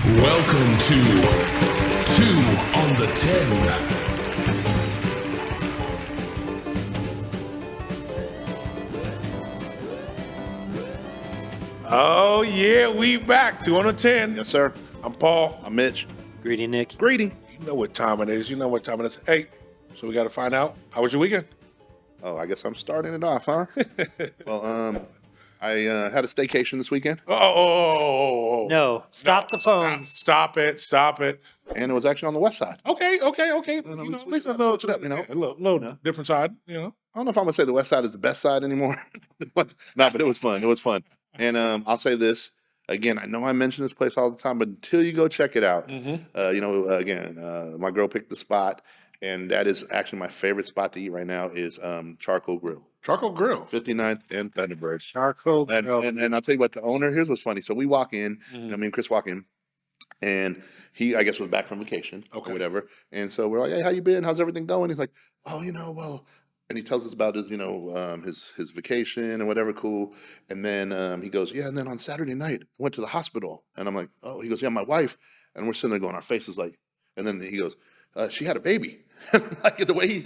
Welcome to 2 on the 10. Oh, yeah, we back. 2 on the 10. Yes, sir. I'm Paul. I'm Mitch. Greedy Nick. Greedy. You know what time it is. Hey, so we got to find out. How was your weekend? Oh, I guess I'm starting it off, huh? Well, I had a staycation this weekend, Oh. No, stop the phone. Stop it. and it was actually on the west side. Okay. No, At let's least a switch it up, you know. A little different side, I don't know if I'm gonna say the west side is the best side anymore. No, but it was fun. And I'll say this again. I know I mention this place all the time, but until you go check it out, my girl picked the spot, and that is actually my favorite spot to eat right now is Charcoal Grill. Charcoal Grill. 59th and Thunderbird. Charcoal And, Grill. and I'll tell you what, the owner, here's what's funny. So we walk in, me and Chris walk in, and he, I guess, was back from vacation or whatever. And so we're like, hey, how you been? How's everything going? He's like, oh, well, and he tells us about his, his vacation and whatever, cool. And then he goes, yeah, and then on Saturday night, I went to the hospital. And I'm like, oh, he goes, yeah, my wife. And we're sitting there going, our faces like, and then he goes, she had a baby. Like the way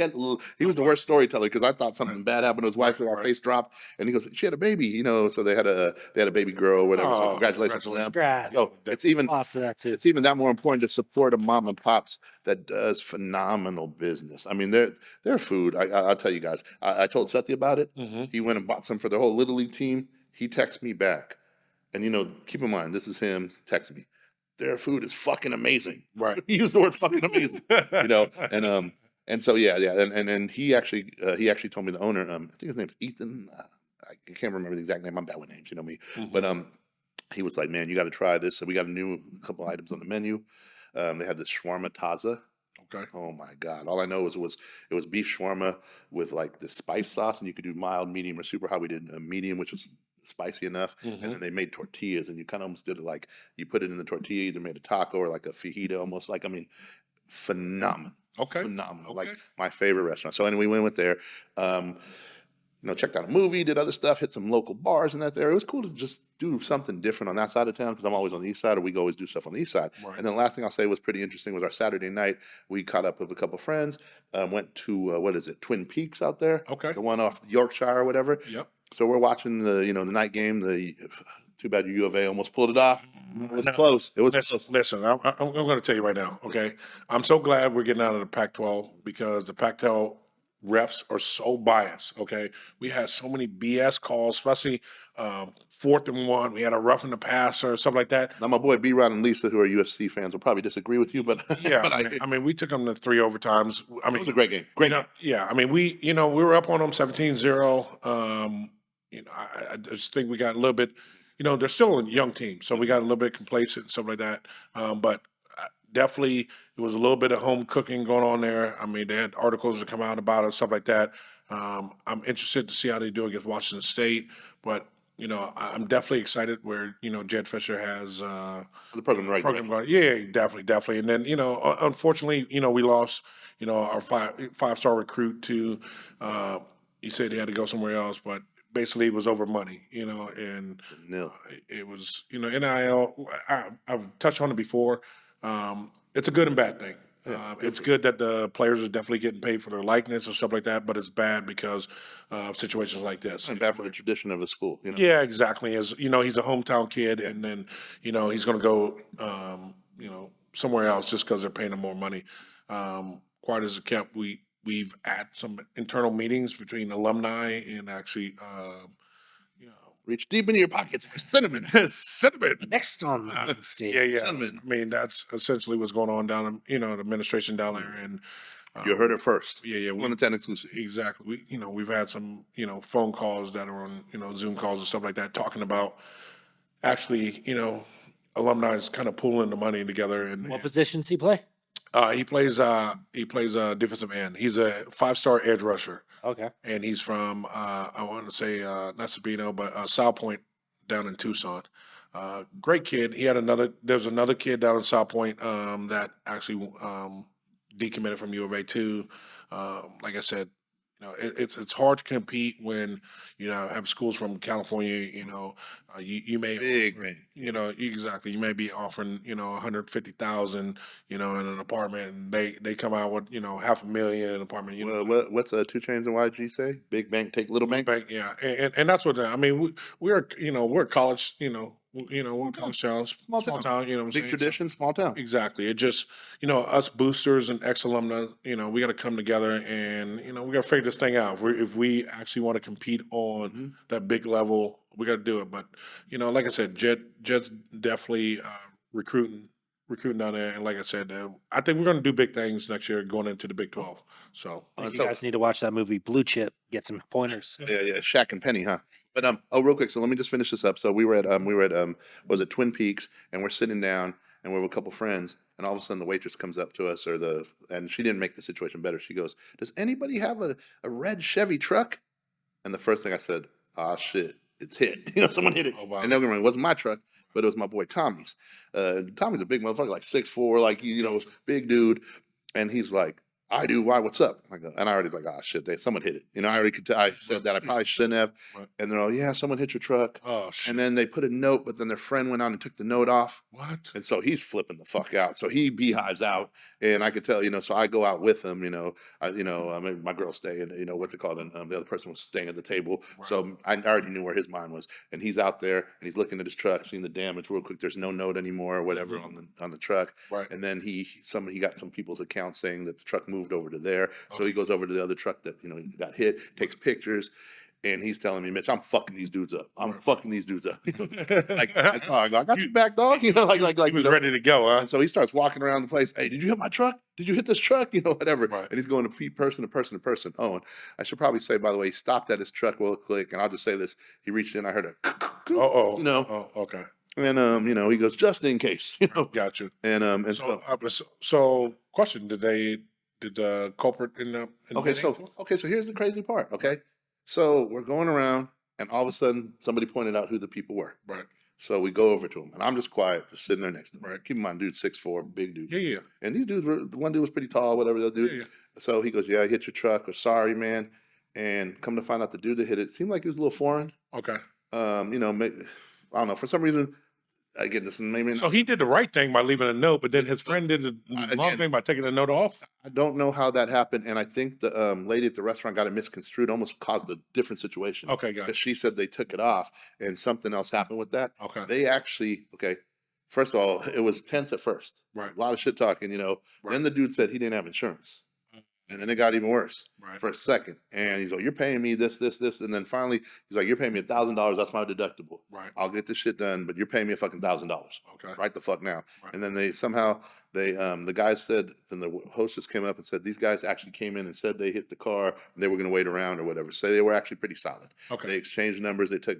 he was the worst storyteller because I thought something bad happened to his wife, so our face dropped, and he goes, "She had a baby, so they had a baby girl, or whatever. So congratulations to them." Congrats. So it's even Too. it's even that more important to support a mom and pops that does phenomenal business. I mean, their food. I'll tell you guys. I told Sethi about it. He went and bought some for the whole little league team. He texted me back, and keep in mind this is him texting me. Their food is fucking amazing. Right. He used the word fucking amazing. And so and he actually told me, the owner, I think his name's Ethan. I can't remember the exact name. I'm bad with names, you know me. But he was like, man, you got to try this. So we got a couple items on the menu. They had this shawarma taza. Okay. Oh my God! All I know is it was beef shawarma with like the spice sauce, and you could do mild, medium, or super. How we did medium, which was spicy enough, and then they made tortillas, and you kind of almost did it like you put it in the tortilla, either made a taco or like a fajita, almost like, phenomenal. Okay. Phenomenal. Okay. Like my favorite restaurant. So anyway, we went there. Checked out a movie, did other stuff, hit some local bars and that there. It was cool to just do something different on that side of town because I'm always on the east side, or we always do stuff on the east side. Right. And then the last thing I'll say was pretty interesting was our Saturday night. We caught up with a couple friends, went to Twin Peaks out there. Okay. The one off Yorkshire or whatever. Yep. So we're watching the night game. Too bad U of A almost pulled it off. It was close. It was close. Listen, I'm going to tell you right now, okay? I'm so glad we're getting out of the Pac-12 because the Pac-12 refs are so biased, okay? We had so many BS calls, especially 4th and 1. We had a rough in the passer or something like that. Now, my boy B-Rod and Lisa, who are USC fans, will probably disagree with you, but Yeah, but we took them to 3 overtimes. it was a great game. Great game. Yeah, we were up on them 17-0. I just think we got a little bit, they're still a young team, so we got a little bit complacent and stuff like that. But definitely, it was a little bit of home cooking going on there. They had articles that come out about it, stuff like that. I'm interested to see how they do against Washington State, but I'm definitely excited where Jed Fisher has The program right. program going. Yeah, definitely. And then unfortunately, we lost our five-star recruit to. He said he had to go somewhere else, but basically it was over money, and Nil. it was NIL. I've touched on it before. It's a good and bad thing. It's good that the players are definitely getting paid for their likeness and stuff like that, but it's bad because of situations like this. And bad for the tradition of the school. Yeah, exactly. As he's a hometown kid, and then he's going to go somewhere else just because they're paying him more money. Quiet as it kept, we've had some internal meetings between alumni and actually. Reach deep into your pockets for cinnamon. Cinnamon. Next on the stage. Yeah. Cinnamon. That's essentially what's going on down, the administration down there, and You heard it first. Yeah. On the 10 exclusive. Exactly. We've had some, phone calls that are on, Zoom calls and stuff like that, talking about actually, alumni is kind of pooling the money together. And What positions he play? he plays defensive end. He's a 5-star edge rusher. Okay. And he's from I want to say not Sabino, but South Point down in Tucson. Great kid. There's another kid down in South Point that actually decommitted from U of A too. Like I said, it's hard to compete when you know, have schools from California, you know, you may Big offer, man. you know, exactly. You may be offering, you know, 150,000, you know, in an apartment, and they come out with, you know, 500,000 in an apartment. You know, What's 2 Chainz and YG say? Big bank take little bank. bank, yeah, and that's what I mean. We're you know we're college, we're college towns, Small small town. town. You know what I'm Big saying? So- tradition, small town. Exactly. It just, you know, us boosters and ex alumni, you know, we got to come together and, you know, we got to figure this thing out. If we actually want to compete on that big level, we got to do it. But, you know, like I said, Jet's definitely recruiting down there. And like I said, I think we're going to do big things next year going into the Big 12. So, I think so- you guys need to watch that movie Blue Chip. Get some pointers. Yeah, Shaq and Penny, huh? But real quick, so let me just finish this up. So we were at was it Twin Peaks, and we're sitting down, and we're with a couple friends, and all of a sudden the waitress comes up to us, and she didn't make the situation better. She goes, "Does anybody have a red Chevy truck?" And the first thing I said, "Ah, shit, it's hit." You know, someone hit it. Oh, wow. And don't get me wrong, it wasn't my truck, but it was my boy Tommy's. Tommy's a big motherfucker, like 6'4", like you know, big dude, and he's like, "I do. Why? What's up?" And I go, and I already was like, "Ah, shit, someone hit it." You know, I already could tell. I said that I probably shouldn't have. Right. And they're all, "Yeah, someone hit your truck." oh, shit. And then they put a note, but then their friend went on and took the note off. What? And so he's flipping the fuck out. So he beehives out, and I could tell, you know. So I go out with him, you know. Maybe my girl's staying, you know, what's it called? And the other person was staying at the table. Right. So I already knew where his mind was, and he's out there and he's looking at his truck, seeing the damage real quick. There's no note anymore or whatever on the truck. Right. And then he got some people's accounts saying that the truck moved over to there. So he goes over to the other truck that you know got hit, takes pictures. And he's telling me, "Mitch, I'm fucking these dudes up. I'm fucking these dudes up." Like that's how I go. "I got your back, dog." You know, like He was you know? ready to go, huh? And so he starts walking around the place. "Hey, did you hit my truck? Did you hit this truck?" You know, whatever. Right. And he's going to person to person to person. Oh, and I should probably say, by the way, he stopped at his truck real quick, and I'll just say this: he reached in, I heard a, Oh, you know, Oh, okay. and you know, he goes, "Just in case," you know, Got you. and So, question: Did the culprit end up? Okay, so here's the crazy part. Okay, so we're going around, and all of a sudden, somebody pointed out who the people were. Right. So we go over to him, and I'm just quiet, just sitting there next to him. Right. Keep in mind, dude's 6'4", big dude. Yeah. And these dudes one dude was pretty tall, whatever the dude. Yeah. So he goes, "Yeah, I hit your truck," or "Sorry, man." And come to find out, the dude that hit it seemed like he was a little foreign. Okay. You know, I don't know, for some reason. Again, this is maybe So he did the right thing by leaving a note, but then his friend did the wrong again- thing by taking the note off. I don't know how that happened, and I think the lady at the restaurant got it misconstrued, almost caused a different situation. Okay, got Because she said they took it off, and something else happened with that. Okay. They actually, first of all, it was tense at first. Right. A lot of shit talking, you know. Right. Then the dude said he didn't have insurance. And then it got even worse Right. for a second. And he's like, "You're paying me this. And then finally, he's like, "You're paying me $1,000. That's my deductible. Right. I'll get this shit done, but you're paying me a fucking $1,000. Okay. Right the fuck now." Right. And then the guys said, then the hostess came up and said, these guys actually came in and said they hit the car and they were going to wait around or whatever. So they were actually pretty solid. Okay. They exchanged numbers. They took,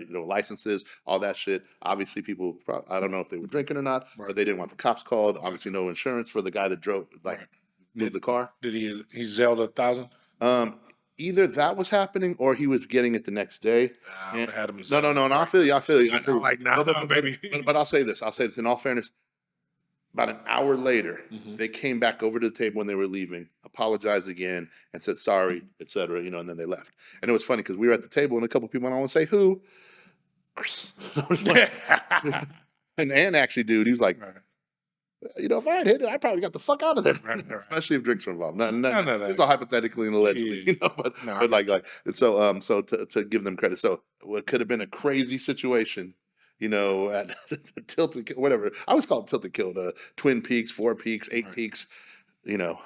licenses, all that shit. Obviously, people, I don't know if they were drinking or not, Right. but they didn't want the cops called. Obviously, no insurance for the guy that drove, Right. moved the car. Did he zelled 1,000? Either that was happening or he was getting it the next day. I would've had him No. I feel you. I feel you. Like, nah, baby. But I'll say this. In all fairness, about an hour later, they came back over to the table when they were leaving, apologized again, and said sorry, etc. You know, and then they left. And it was funny because we were at the table and a couple people, I don't want to say who, Chris. and actually, dude, he was like, "You know, if I had hit it, I probably got the fuck out of there." Right. Especially if drinks are involved. No, no. it's all hypothetically and allegedly, Yeah. you know. But No, but like, and so to give them credit, so what could have been a crazy situation, you know, at Tilted, whatever. I always call it Tilted Kill, Twin Peaks, Four Peaks, Eight Right. Peaks, you know.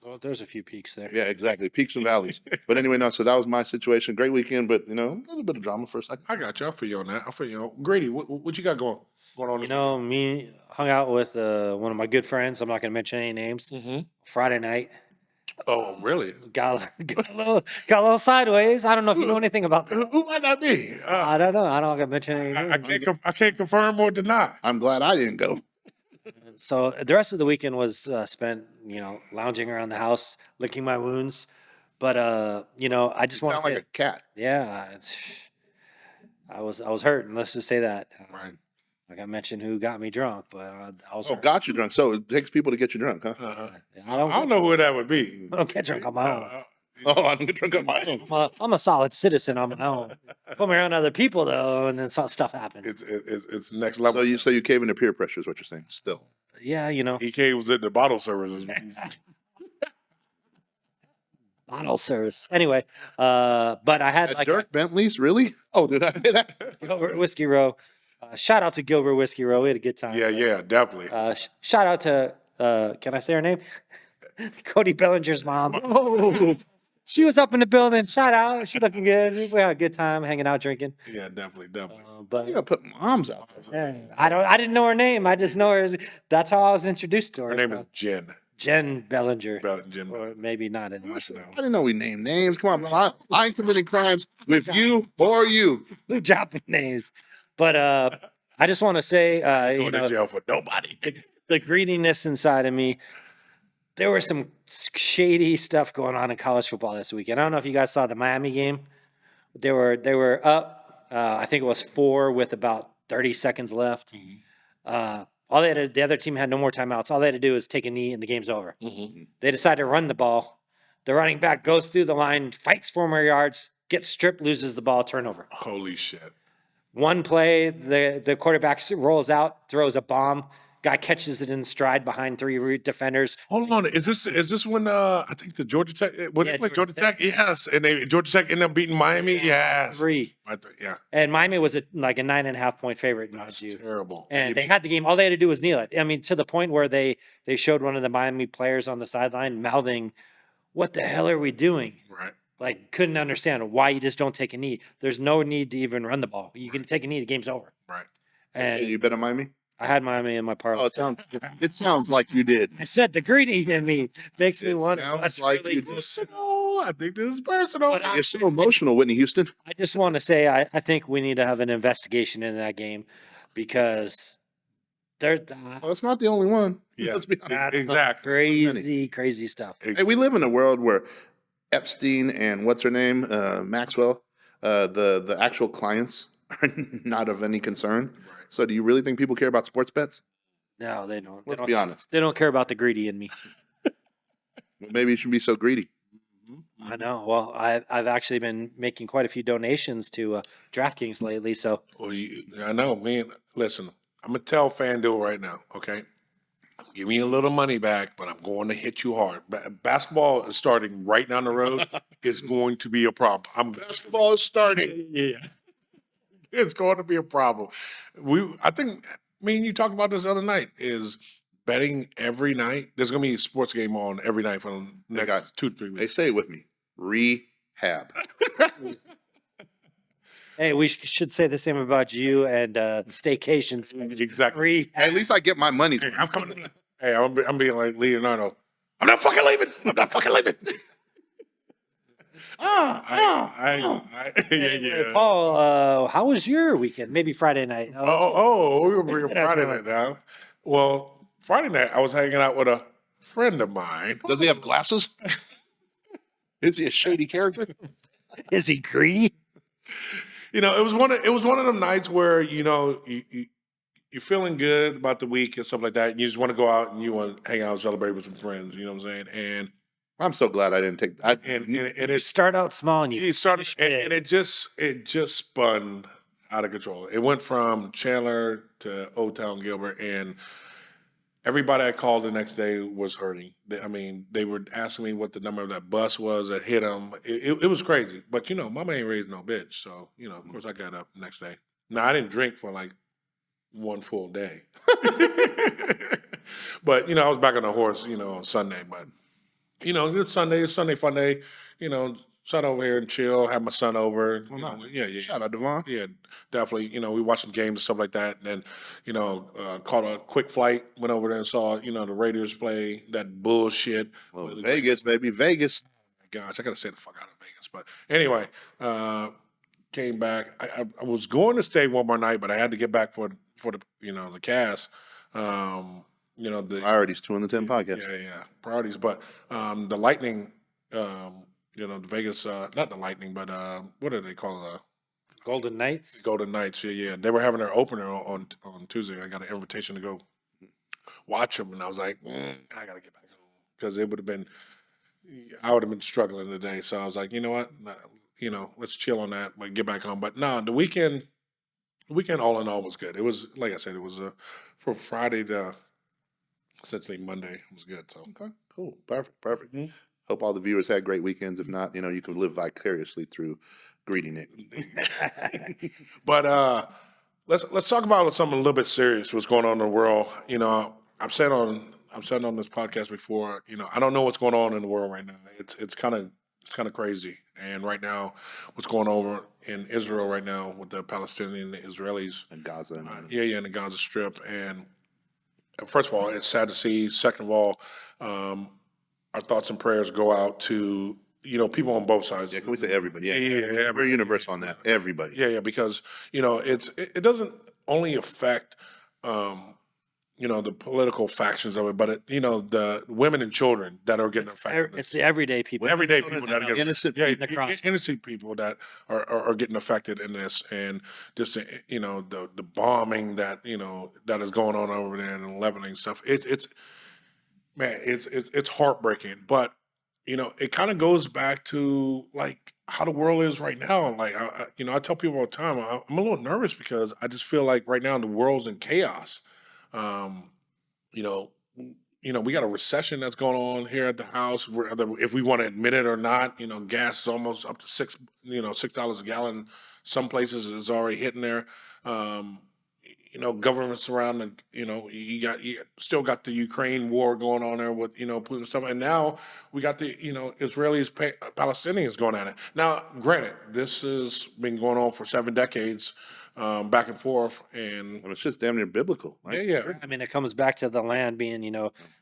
Well, there's a few peaks there. Yeah, exactly, peaks and valleys. But anyway, no. So that was my situation. Great weekend, but you know, a little bit of drama for a second. I got you. I feel you on that. I feel you. Grady, what you got going on? You know, me hung out with one of my good friends. I'm not going to mention any names. Friday night, Oh, really? got a little sideways. I don't know if you know anything about that. Who might that be? I don't know. I don't going to mention any names. I can't confirm or deny. I'm glad I didn't go. So the rest of the weekend was spent, lounging around the house, licking my wounds. But I just want Sound to like a cat. I was hurting. Let's just say that. Right. Like I mentioned, who got me drunk, but I was. Oh, hurt. got you drunk. So it takes people to get you drunk, huh? Uh-huh. I don't. I don't know who that would be. I don't get drunk on my own. Oh, I don't get drunk on my own. I'm a solid citizen on my own. Put me around other people though, and then stuff happens. It's next level. So you cave into peer pressure is what you're saying. Still, Yeah, you know, EK was in the bottle services. bottle service. Anyway, but I had at like Dirk Bentley's, really? Oh, did I say that? Gilbert Whiskey Row. Shout out to Gilbert Whiskey Row. We had a good time. Yeah, definitely. Shout out to can I say her name? Cody Bellinger's mom. Oh, She was up in the building. Shout out. She looking good. We had a good time hanging out drinking. Yeah, definitely. But you gotta put moms out there. I didn't know her name. I just know her. That's how I was introduced to her. Her name is Jen. Jen Bellinger. Jen. Or maybe not anymore. I didn't know we named names. Come on, bro. I ain't committing crimes with you or you. We're dropping names. But I just want to say, Going to jail for nobody. the greediness inside of me. There was some shady stuff going on in college football this weekend. I don't know if you guys saw the Miami game. They were up. I think it was 4 with about 30 seconds left. All they had the other team had no more timeouts. All they had to do was take a knee and the game's over. They decided to run the ball. The running back goes through the line, fights 4 more yards, gets stripped, loses the ball, turnover. Holy shit. One play, the quarterback rolls out, throws a bomb. Guy catches it in stride behind 3 defenders. Hold on. Is this when I think the Georgia Tech when Yeah, they played Georgia Georgia Tech? Yes. And Georgia Tech ended up beating Miami? Yes. 3. Yeah. And Miami was like a 9.5 point favorite, mind That's you. terrible. And they had the game. All they had to do was kneel it. I mean, to the point where they showed one of the Miami players on the sideline mouthing, "What the hell are we doing?" Right. Like, couldn't understand why you just don't take a knee. There's no need to even run the ball. You can take a knee, the game's over. Right. So And you bet on Miami? I had Miami in my parlay. Oh, it sounds like you did. I said the greedy in me makes me want sounds what's like really you good. Personal. I think this is personal. But You're so emotional, Whitney Houston. I just want to say I think we need to have an investigation in that game because there's Well, it's not the only one. Yeah. Let's be honest. Exactly. crazy stuff. Hey, we live in a world where Epstein and what's her name, Maxwell, the actual clients are not of any concern. Right. So, do you really think people care about sports bets? No, they don't. Let's be honest. They don't care about the greedy in me. Maybe you shouldn't be so greedy. I know. Well, I've actually been making quite a few donations to DraftKings lately. So Well, I know, man. Listen, I'm gonna tell FanDuel right now, okay? I'm giving you a little money back, but I'm going to hit you hard. Basketball is starting right down the road. It's going to be a problem. Basketball is starting. Yeah, it's going to be a problem. I think, me and you talked about this the other night. Is betting every night. There's going to be a sports game on every night for the next guys, 2 to 3 They weeks. say it with me. Rehab. hey, we should say the same about you and staycations. Exactly. At least I get my money's Hey, worth. I'm coming. Hey, I'm being like Leonardo. I'm not fucking leaving. I'm not fucking leaving. Yeah. Paul, how was your weekend? Maybe Friday night. We're gonna bring a Friday night down. Well, Friday night I was hanging out with a friend of mine. Does he have glasses? Is he a shady character? Is he greedy? You know, it was one of them nights where you're feeling good about the week and stuff like that, and you just want to go out and you want to hang out and celebrate with some friends. You know what I'm saying? And I'm so glad I didn't take. and You it's start out small and you it started finish and big. it just spun out of control. It went from Chandler to Old Town Gilbert, and everybody I called the next day was hurting. They were asking me what the number of that bus was that hit them. It was crazy. But mama ain't raised no bitch, so of course I got up the next day. Now I didn't drink for like one full day, but I was back on the horse, on Sunday. But it's Sunday fun day. Sat over here and chill, had my son over. Yeah. Shout out Devon. Yeah, definitely. We watched some games and stuff like that. And then, caught a quick flight, went over there and saw, the Raiders play that bullshit. Well, Vegas, baby, Vegas. Gosh, I gotta say the fuck out of Vegas. But anyway, came back. I was going to stay one more night, but I had to get back for the the cast. The Priorities 2 on the 10 podcast. yeah, priorities. But the Lightning, the Vegas, not the Lightning, but what do they call it? Golden Knights. Golden Knights. Yeah. They were having their opener on Tuesday. I got an invitation to go watch them, and I was like, I gotta get back home because it would have been, I would have been struggling today. So I was like, you know what, nah, let's chill on that, but get back on. But no, the weekend all in all was good. It was like I said, it was from Friday to essentially Monday. It was good. So Okay, cool, perfect, perfect. Mhm. Hope all the viewers had great weekends. If not, you can live vicariously through Greedy Nick. but let's talk about something a little bit serious. What's going on in the world? I've said on this podcast before. I don't know what's going on in the world right now. It's kind of crazy. And right now, what's going over in Israel right now with the Palestinian and the Israelis? And Gaza and Yeah, in the Gaza Strip. And first of all, it's sad to see. Second of all, our thoughts and prayers go out to people on both sides. yeah, can we say everybody? Yeah, Yeah, we're universal on that. Everybody. Yeah, because it doesn't only affect the political factions of it, but the women and children that are getting affected. It's the everyday people. Everyday people that are getting Innocent innocent people that are getting affected in this, and just the bombing that that is going on over there in Lebanon and stuff. It's heartbreaking, but it kind of goes back to like how the world is right now. Like I tell people all the time, I'm a little nervous because I just feel like right now the world's in chaos. Um, you know, we got a recession that's going on here at the house. Whether if we want to admit it or not, gas is almost up to $6 a gallon. Some places is already hitting there. Um, governments around the, you still got the Ukraine war going on there with, Putin stuff. And now we got the, Israelis, Palestinians going at it. Now, granted, this has been going on for 7 decades, back and forth. And It's just damn near biblical, right? yeah. I mean, it comes back to the land being,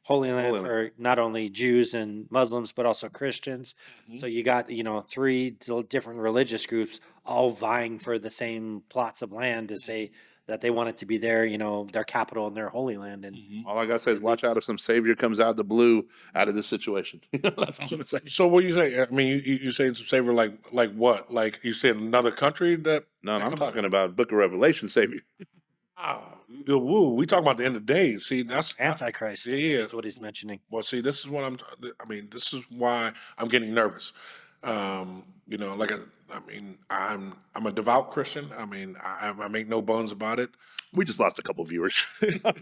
holy land Holy for not only Jews and Muslims, but also Christians. Mm-hmm. So you got, 3 different religious groups all vying for the same plots of land to say that they want it to be their, their capital and their holy land. And All I gotta say is watch out if some savior comes out of the blue out of this situation. That's all I'm gonna say. So what do you say? I mean, you saying some savior like what? Like you said another country that? No, I'm talking about Book of Revelation savior. Woo, we talking about the end of days. See, that's Antichrist Yeah. is what he's mentioning. Well, see, this is what this is why I'm getting nervous. I'm a devout Christian. I mean, I make no bones about it. We just lost a couple viewers. I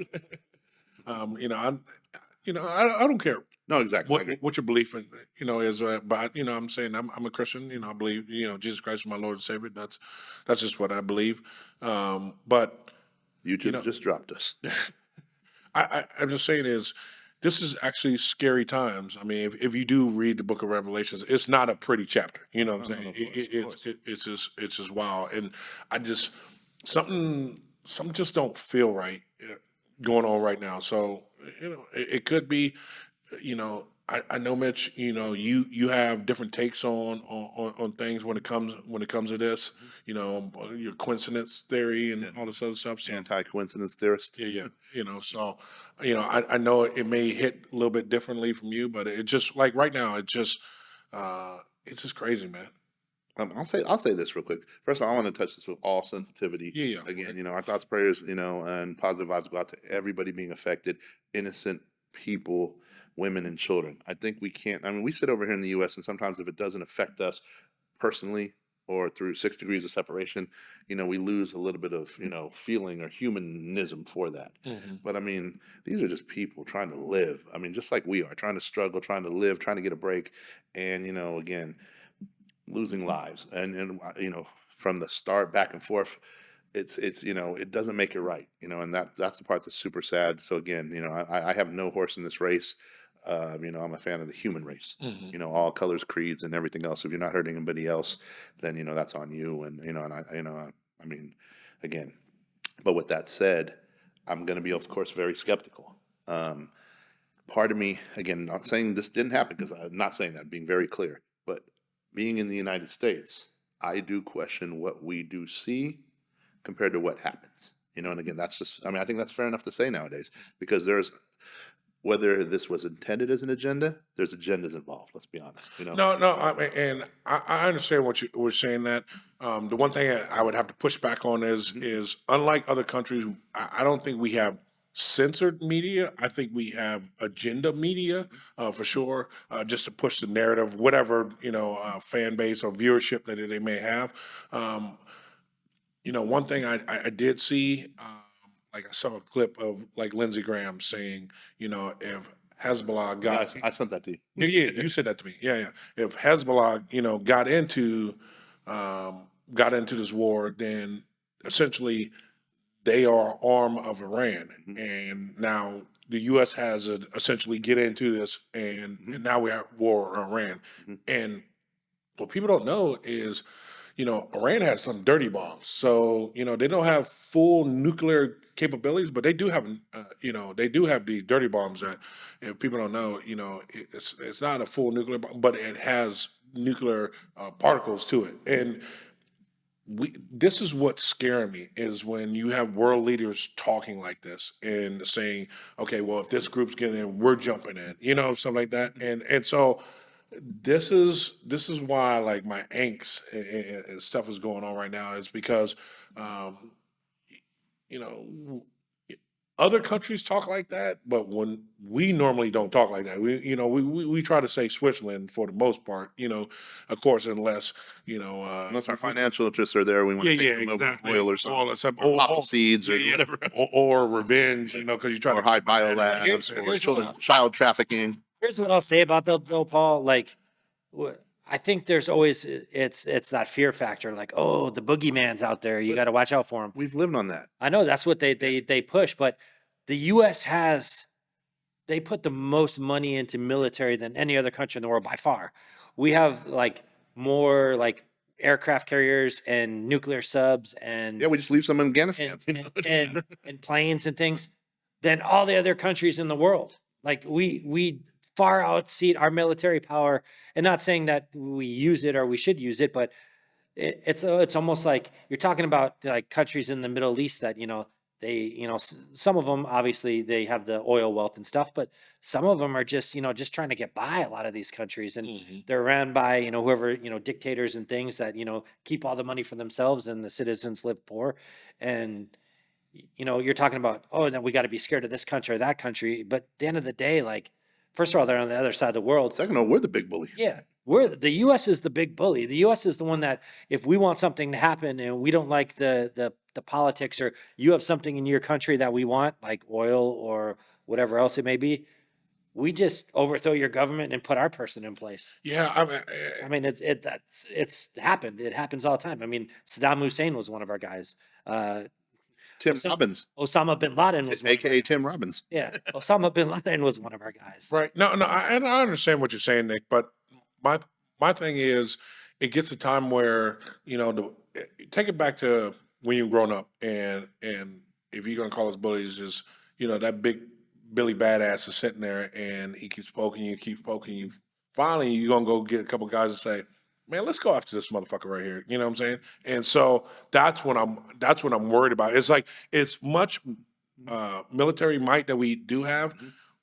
don't care No, exactly. I what agree. what your belief in, is, but I'm saying I'm a Christian. I believe Jesus Christ is my Lord and Savior. That's just what I believe. But YouTube just dropped us. I'm just saying is this is actually scary times. I mean, if you do read the Book of Revelations, it's not a pretty chapter. You know what I'm saying? It's just wild, and I just something just don't feel right going on right now. So it could be, I know, Mitch. You have different takes on things when it comes to this. Your coincidence theory and all this other stuff. So Anti-coincidence theorist. yeah. So, I know it may hit a little bit differently from you, but it just like right now, it's just crazy, man. I'll say this real quick. First of all, I want to touch this with all sensitivity. Yeah. Again, our thoughts, prayers, and positive vibes go out to everybody being affected, innocent people, women and children. I think we can't. I mean, we sit over here in the U.S. and sometimes if it doesn't affect us personally or through 6 degrees of separation, we lose a little bit of feeling or humanism for that. But I mean, these are just people trying to live. I mean, just like we are trying to struggle, trying to live, trying to get a break, and again, losing lives, and from the start back and forth, it's it doesn't make it right, and that's the part that's super sad. So again, I have no horse in this race. I'm a fan of the human race. All colors, creeds, and everything else. If you're not hurting anybody else, then that's on you. And I mean, again. But with that said, I'm going to be, of course, very skeptical. Part of me, again, not saying this didn't happen because I'm not saying that. Being very clear, but being in the United States, I do question what we do see compared to what happens. And again, that's just. I mean, I think that's fair enough to say nowadays because there's. Whether this was intended as an agenda, there's agendas involved. Let's be honest. No. I understand what you're saying. That the one thing I would have to push back on is unlike other countries, I don't think we have censored media. I think we have agenda media for sure, just to push the narrative, whatever fan base or viewership that they may have. Um, one thing I did see, like I saw a clip of like Lindsey Graham saying, if Hezbollah got, I sent that to you. yeah, you said that to me, yeah, if Hezbollah, got into this war, then essentially they are arm of Iran, and now the U.S. has to essentially get into this, and now we have war with Iran, and what people don't know is, Iran has some dirty bombs. So, they don't have full nuclear capabilities, but they do have, they do have these dirty bombs that, if people don't know, it's not a full nuclear bomb, but it has nuclear particles to it. And this is what's scaring me is when you have world leaders talking like this and saying, okay, well, if this group's getting in, we're jumping in, something like that. And so this is why like my angst and stuff is going on right now is because you know other countries talk like that, but when we normally don't talk like that, we try to say Switzerland for the most part, of course, unless Unless our financial interests are there, we want to take them over oil or something. Or popple seeds or whatever. or revenge, because you try Or to hide biolabs or child trafficking. Here's what I'll say about that, though, Paul. Like, I think there's always it's that fear factor. Like, oh, the boogeyman's out there. You got to watch out for him. We've lived on that. I know that's what they push, but the U.S. they put the most money into military than any other country in the world by far. We have like more like aircraft carriers and nuclear subs and Yeah, we just leave some in Afghanistan. and planes and things than all the other countries in the world. Like we far outseat our military power, and not saying that we use it or we should use it, but it's almost like you're talking about like countries in the Middle East that they some of them obviously they have the oil wealth and stuff, but some of them are just just trying to get by. A lot of these countries, and they're ran by whoever dictators and things that keep all the money for themselves, and the citizens live poor. And you're talking about, oh, then we got to be scared of this country or that country, but at the end of the day, like, first of all, they're on the other side of the world. Second of all, we're the big bully. Yeah, the U.S. is the big bully. The U.S. is the one that if we want something to happen and we don't like the politics, or you have something in your country that we want, like oil or whatever else it may be, we just overthrow your government and put our person in place. Yeah, I mean, it's happened. It happens all the time. I mean, Saddam Hussein was one of our guys. Tim Robbins, Osama bin Laden was aka Tim Robbins. Yeah, Osama bin Laden was one of our guys. right. No, and I understand what you're saying, Nick. But my thing is, it gets a time where take it back to when you're growing up, and if you're gonna call us bullies, is that big Billy Badass is sitting there and he keeps poking you. Finally, you're gonna go get a couple guys and say, man, let's go after this motherfucker right here. You know what I'm saying? And so that's what I'm worried about. It's like it's much military might that we do have.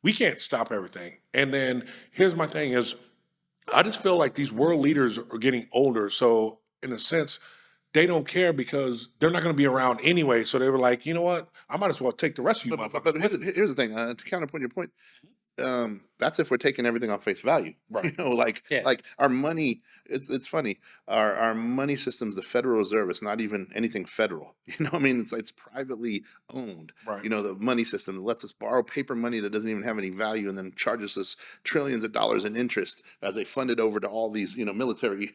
We can't stop everything. And then here's my thing is, I just feel like these world leaders are getting older. So in a sense, they don't care because they're not going to be around anyway. So they were like, you know what? I might as well take the rest of you motherfuckers. But here's the thing. To counterpoint your point, that's if we're taking everything on face value. Right. Like our money. It's funny. Our money systems, the Federal Reserve, it's not even anything federal. I mean, it's privately owned. Right. The money system that lets us borrow paper money that doesn't even have any value, and then charges us trillions of dollars in interest as they fund it over to all these military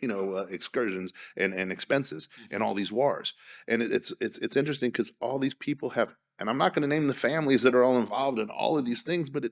excursions and expenses and all these wars. And it's interesting because all these people have. And I'm not going to name the families that are all involved in all of these things, but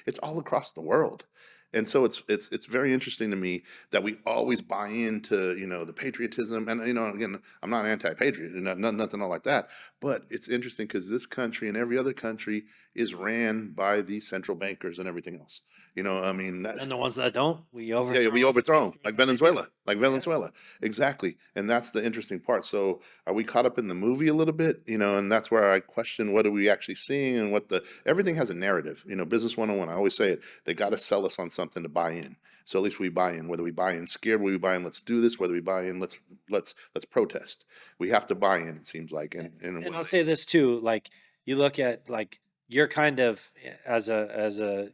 it's all across the world. And so it's very interesting to me that we always buy into the patriotism. And again, I'm not anti-patriot and nothing like that. But it's interesting because this country and every other country is ran by the central bankers and everything else. I mean, And the ones that don't, we overthrow. yeah, we overthrow them, like Venezuela, exactly. And that's the interesting part. So are we caught up in the movie a little bit? And that's where I question what are we actually seeing and everything has a narrative. Business 101, I always say it, they got to sell us on something to buy in. So at least we buy in, whether we buy in scared, whether we buy in, let's do this, whether we buy in, let's protest. We have to buy in, it seems like. And I'll say this too, like you look at like you're kind of as a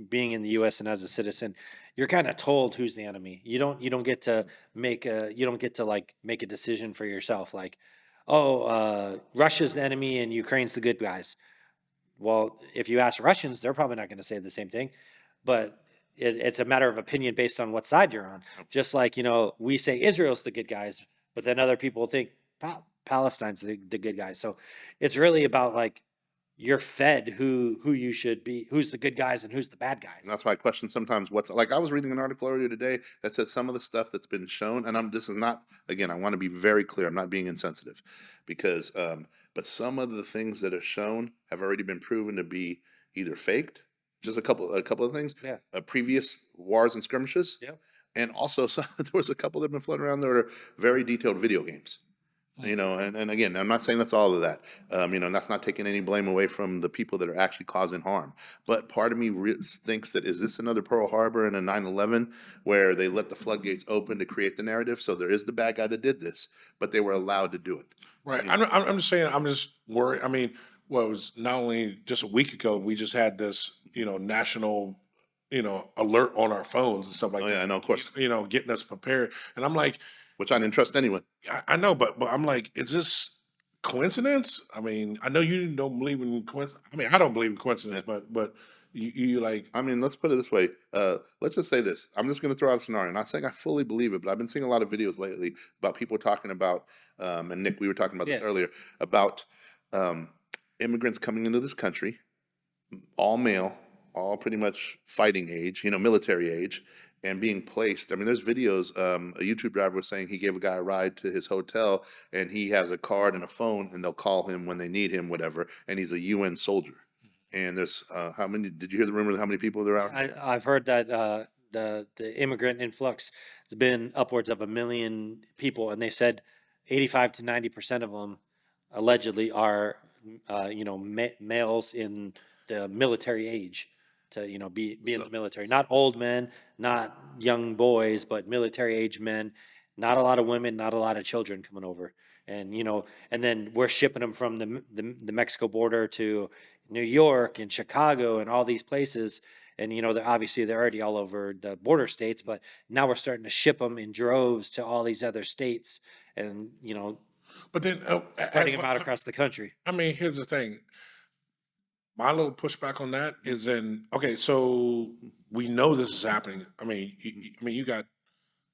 being in the U.S. and as a citizen, you're kind of told who's the enemy. You don't get to make a decision for yourself. Like, oh, Russia's the enemy and Ukraine's the good guys. Well, if you ask Russians, they're probably not going to say the same thing, but it's a matter of opinion based on what side you're on. Just like, we say Israel's the good guys, but then other people think Palestine's the good guys. So it's really about like you're fed who you should be, who's the good guys and who's the bad guys. And that's why I question sometimes what's like. I was reading an article earlier today that said some of the stuff that's been shown, and this is not, again, I want to be very clear. I'm not being insensitive because, but some of the things that are shown have already been proven to be either faked, just a couple of things, Yeah. Previous wars and skirmishes, Yeah. and also there was a couple that have been floating around that are very detailed video games. And again, I'm not saying that's all of that, and that's not taking any blame away from the people that are actually causing harm. But part of me thinks that is this another Pearl Harbor and a 9/11 where they let the floodgates open to create the narrative? So there is the bad guy that did this, but they were allowed to do it. Right. I'm just saying, I'm just worried. I mean, well, it was not only just a week ago, we just had this, national, alert on our phones and stuff like Oh that. yeah, I know, of course, Getting us prepared. And I'm like, which I didn't trust anyway. I know, but I'm like, is this coincidence? I mean, I know you don't believe in coincidence. I mean, I don't believe in coincidence, but you like, I mean, let's put it this way. Let's just say this. I'm just going to throw out a scenario. I'm not saying I fully believe it, but I've been seeing a lot of videos lately about people talking about, and Nick, we were talking about this Yeah. earlier, about immigrants coming into this country, all male, all pretty much fighting age, military age, and being placed. I mean, there's videos. A YouTube driver was saying he gave a guy a ride to his hotel, and he has a card and a phone, and they'll call him when they need him, whatever. And he's a UN soldier. And there's how many? Did you hear the rumor of how many people there are? I've heard that the immigrant influx has been upwards of 1 million people, and they said 85 to 90% of them allegedly are males in the military age to be in the military. Not old men, not young boys, but military age men. Not a lot of women, not a lot of children coming over, and and then we're shipping them from the Mexico border to New York and Chicago and all these places. And, they're already all over the border states, but now we're starting to ship them in droves to all these other states and, but then spreading them out across the country. I mean, here's the thing. My little pushback on that is okay, so we know this is happening. I mean, you got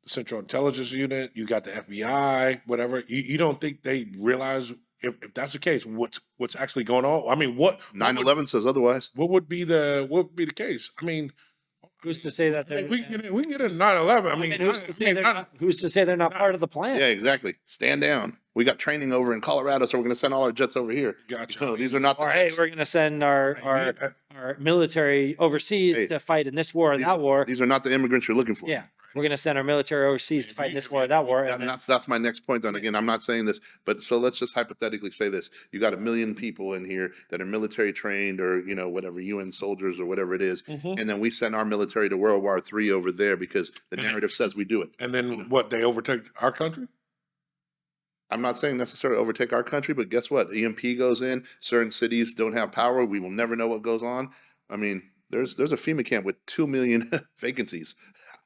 the Central Intelligence Unit, you got the FBI, whatever. You don't think they realize if that's the case, what's actually going on? I mean, what 9/11 says otherwise. what would be the case? I mean, Who's to say that they're? we can get a 9/11. I mean, Who's to say they're not part of the plan? Yeah, exactly. Stand down. We got training over in Colorado, so we're going to send all our jets over here. Gotcha. These are not. Or hey, we're going to send our military overseas to fight in this war and that war. These are not the immigrants you're looking for. Yeah, we're going to send our military overseas to fight in this war or that war. And that's my next point. And again, I'm not saying this, but so let's just hypothetically say this: you got 1 million people in here that are military trained, or whatever, UN soldiers or whatever it is, and then we send our military to World War III over there because the narrative says we do it. And then what? They overtake our country? I'm not saying necessarily overtake our country, but guess what? EMP goes in. Certain cities don't have power. We will never know what goes on. I mean, there's a FEMA camp with 2 million vacancies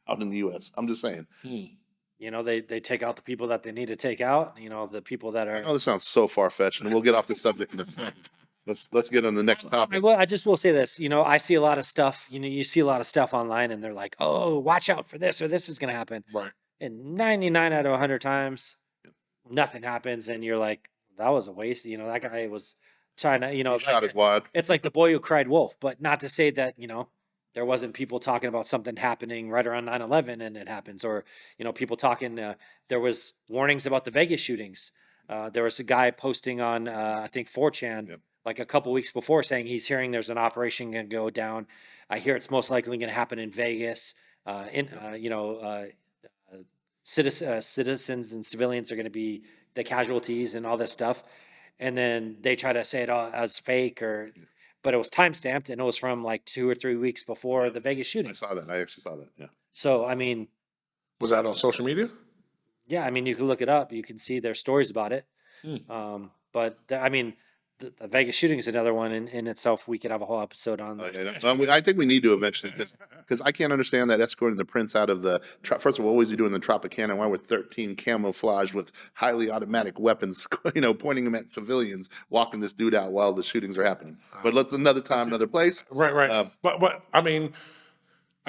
out in the U.S. I'm just saying. They take out the people that they need to take out. The people that I are. know this sounds so far fetched, and we'll get off this subject in a second. Let's get on the next topic. I just will say this. I see a lot of stuff. You see a lot of stuff online, and they're like, "Oh, watch out for this, or this is going to happen." Right. And 99 out of 100 times, nothing happens, and you're like, "That was a waste." That guy was trying to. He shot his wad. It's like the boy who cried wolf, but not to say that there wasn't people talking about something happening right around 9/11 and it happens, or people talking. There was warnings about the Vegas shootings. There was a guy posting on I think 4chan like a couple weeks before saying he's hearing there's an operation going to go down. I hear it's most likely going to happen in Vegas. Citizens and civilians are going to be the casualties and all this stuff. And then they try to say it all as fake, but it was time stamped and it was from like 2 or 3 weeks before the Vegas shooting. I saw that. I actually saw that. Yeah. So, I mean, Was that on social media? yeah, I mean, you can look it up. You can see their stories about it. But I mean, the Vegas shooting is another one in itself. We could have a whole episode on. I think we need to eventually, because I can't understand that escorting the prince out of the. First of all, what was he doing in the Tropicana? Why with 13 camouflage with highly automatic weapons, pointing them at civilians, walking this dude out while the shootings are happening? But let's another time, another place. Right. But I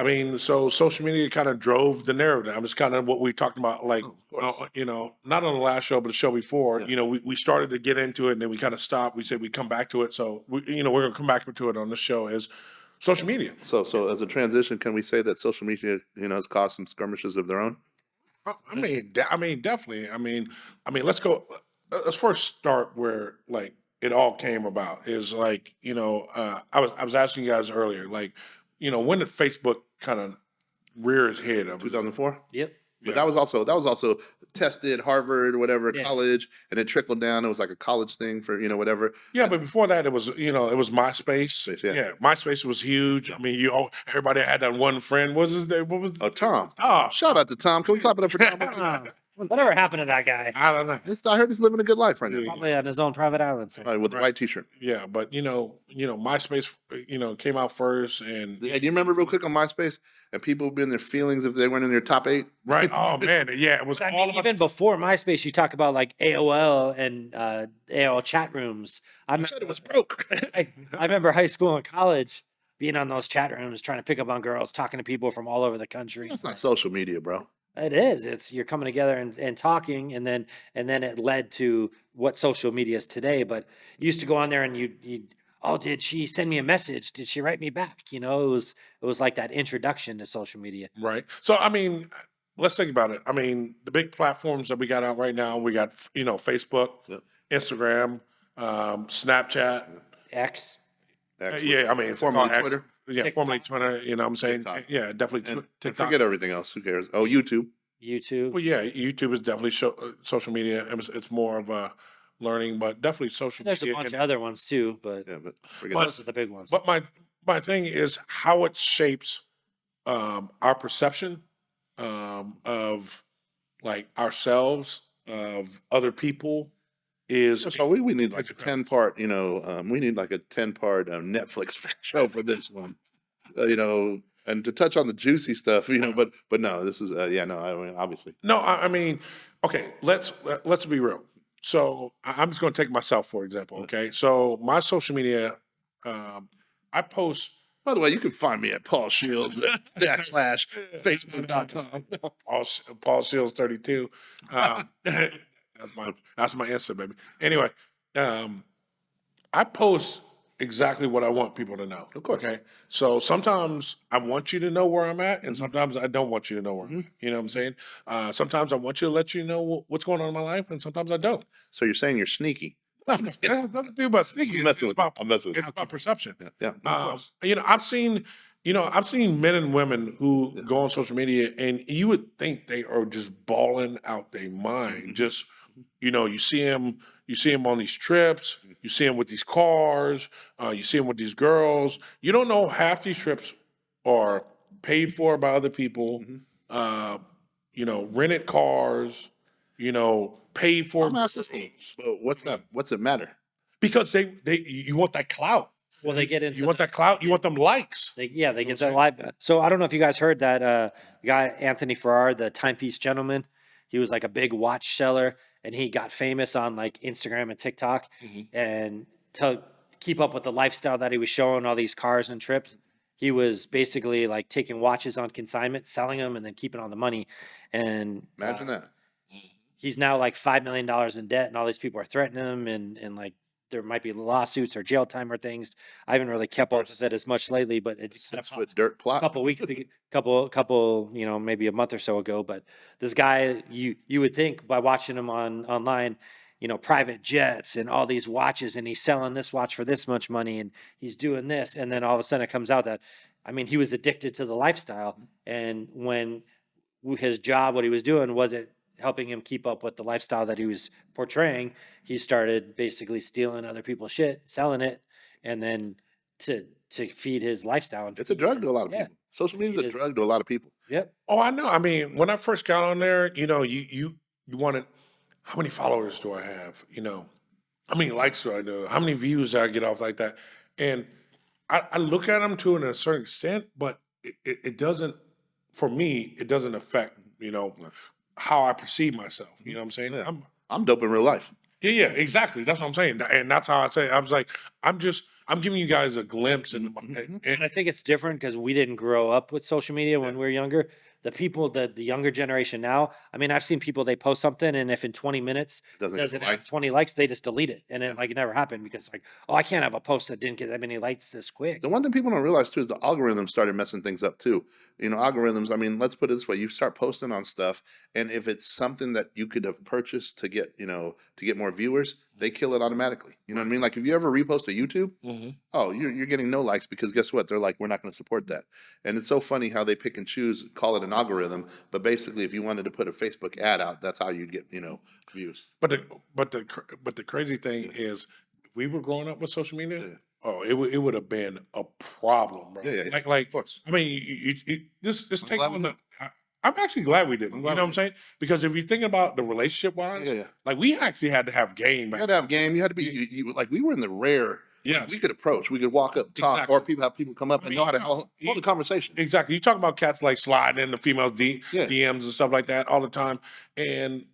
mean, so social media kind of drove the narrative. It's kind of what we talked about, like, not on the last show, but the show before. We started to get into it, and then we kind of stopped. We said we'd come back to it. So, we're going to come back to it on the show is social media. So as a transition, can we say that social media, has caused some skirmishes of their own? I mean, definitely. I mean, let's go. Let's first start where like it all came about. Is like I was asking you guys earlier, like when did Facebook kind of rear its head up? 2004. Yep. But that was also tested Harvard, whatever, college, and it trickled down. It was like a college thing for whatever. Yeah, but before that, it was MySpace. Yeah. MySpace was huge. I mean, everybody had that one friend. What was his name? What was? Oh, Tom. Oh. Shout out to Tom. Can we clap it up for Tom? Whatever happened to that guy? I don't know. I heard he's living a good life right now. Probably on his own private island. With the white T-shirt. Yeah, but MySpace, came out first, and Hey, do you remember real quick on MySpace and people would be in their feelings if they weren't in their top 8? right. Oh man, yeah, it was I all mean, about. even before MySpace, you talk about like AOL and AOL chat rooms. I said it was broke. I remember high school and college being on those chat rooms, trying to pick up on girls, talking to people from all over the country. That's not social media, bro. It is. It's you're coming together and talking, and then it led to what social media is today. But you used to go on there and you oh, did she send me a message? Did she write me back? It was like that introduction to social media. Right. So I mean, let's think about it. I mean, the big platforms that we got out right now, we got Facebook, Instagram, Snapchat. X. Actually. I mean, it's Formerly called X. Twitter. Yeah, TikTok. formerly Twitter. You know what I'm saying? TikTok. Yeah, definitely And TikTok. forget everything else. Who cares? Oh, YouTube. YouTube. Well, yeah, YouTube is definitely social media. It's more of a learning, but definitely social There's a media. bunch of other ones too, but Yeah, but forget But- those are the big ones. But my thing is how it shapes our perception of like ourselves, of other people. So we need like a 10-part, we need like a 10-part Netflix show for this one, and to touch on the juicy stuff, but no, this is, I mean, obviously. No, I mean, okay, let's be real. So I'm just going to take myself for example. Okay, so my social media, I post By the way, you can find me at Paul Shields /Facebook.com. Paul Shields 32. That's my Insta, baby. Anyway, I post exactly what I want people to know. Of course. Okay. So sometimes I want you to know where I'm at, and sometimes I don't want you to know where I'm at. You know what I'm saying? Sometimes I want you to let you know what's going on in my life, and sometimes I don't. So you're saying you're sneaky? It has nothing to do about sneaky. I'm messing It's with you. about, I'm messing with it's you. about perception. Yeah. Of course. I've seen men and women who go on social media, and you would think they are just balling out their mind. Just you see them on these trips. You see them with these cars. You see them with these girls. You don't know half these trips are paid for by other people. Rented cars. Paid for. I'm asking this thing. But what's it matter? Because you want that clout. Well, they get into You want that clout. You want them likes. They get that live. So I don't know if you guys heard that the guy Anthony Farrar, the timepiece gentleman, he was like a big watch seller, and he got famous on like Instagram and TikTok, and to keep up with the lifestyle that he was showing, all these cars and trips, he was basically like taking watches on consignment, selling them, and then keeping all the money. And Imagine that. he's now like $5 million in debt, and all these people are threatening him, and like there might be lawsuits or jail time or things. I haven't really kept up with it as much lately, but it's 6 foot dirt plot. couple weeks, couple, maybe a month or so ago. But this guy, you would think by watching him online, private jets and all these watches, and he's selling this watch for this much money, and he's doing this, and then all of a sudden it comes out that, he was addicted to the lifestyle, and when his job, what he was doing, wasn't helping him keep up with the lifestyle that he was portraying, he started basically stealing other people's shit, selling it, and then to feed his lifestyle. It's a drug to a lot of Yeah. people. Social media is a drug to a lot of people. Yep. Oh, I know. I mean, when I first got on there, you wanted, how many followers do I have? how many likes do I do? How many views do I get off like that? And I look at them to a certain extent, but it doesn't, for me, it doesn't affect, how I perceive myself. You know what I'm saying? Yeah. I'm dope in real life. Yeah, exactly. That's what I'm saying. And that's how I say it. I was like, I'm giving you guys a glimpse and And I think it's different because we didn't grow up with social media when we were younger. The people, the younger generation now, I mean, I've seen people, they post something, and if in 20 minutes Doesn't doesn't get have likes. 20 likes, they just delete it. And it never happened because like, oh, I can't have a post that didn't get that many likes this quick. The one thing people don't realize too is the algorithms started messing things up too. Algorithms. I mean, let's put it this way: you start posting on stuff, and if it's something that you could have purchased to get, to get more viewers, they kill it automatically. You know what I mean? Like if you ever repost a YouTube, oh, you're getting no likes because guess what? They're like, we're not going to support that. And it's so funny how they pick and choose, call it an algorithm, but basically, if you wanted to put a Facebook ad out, that's how you'd get, views. But the crazy thing is, if we were growing up with social media, oh, it would have been a problem, bro. Yeah. Like Of course. I mean, this take glad we on the. I'm actually glad we didn't. You know what I'm saying? Because if you think about the relationship wise, Yeah. like we actually had to have game. You Back had to have game. You had to be like we were in the rare. Yes. We could approach. We could walk up, talk, Exactly. or have people come up and know how to hold the conversation. Exactly. You talk about cats like sliding in the female Yeah. DMs and stuff like that all the time. And,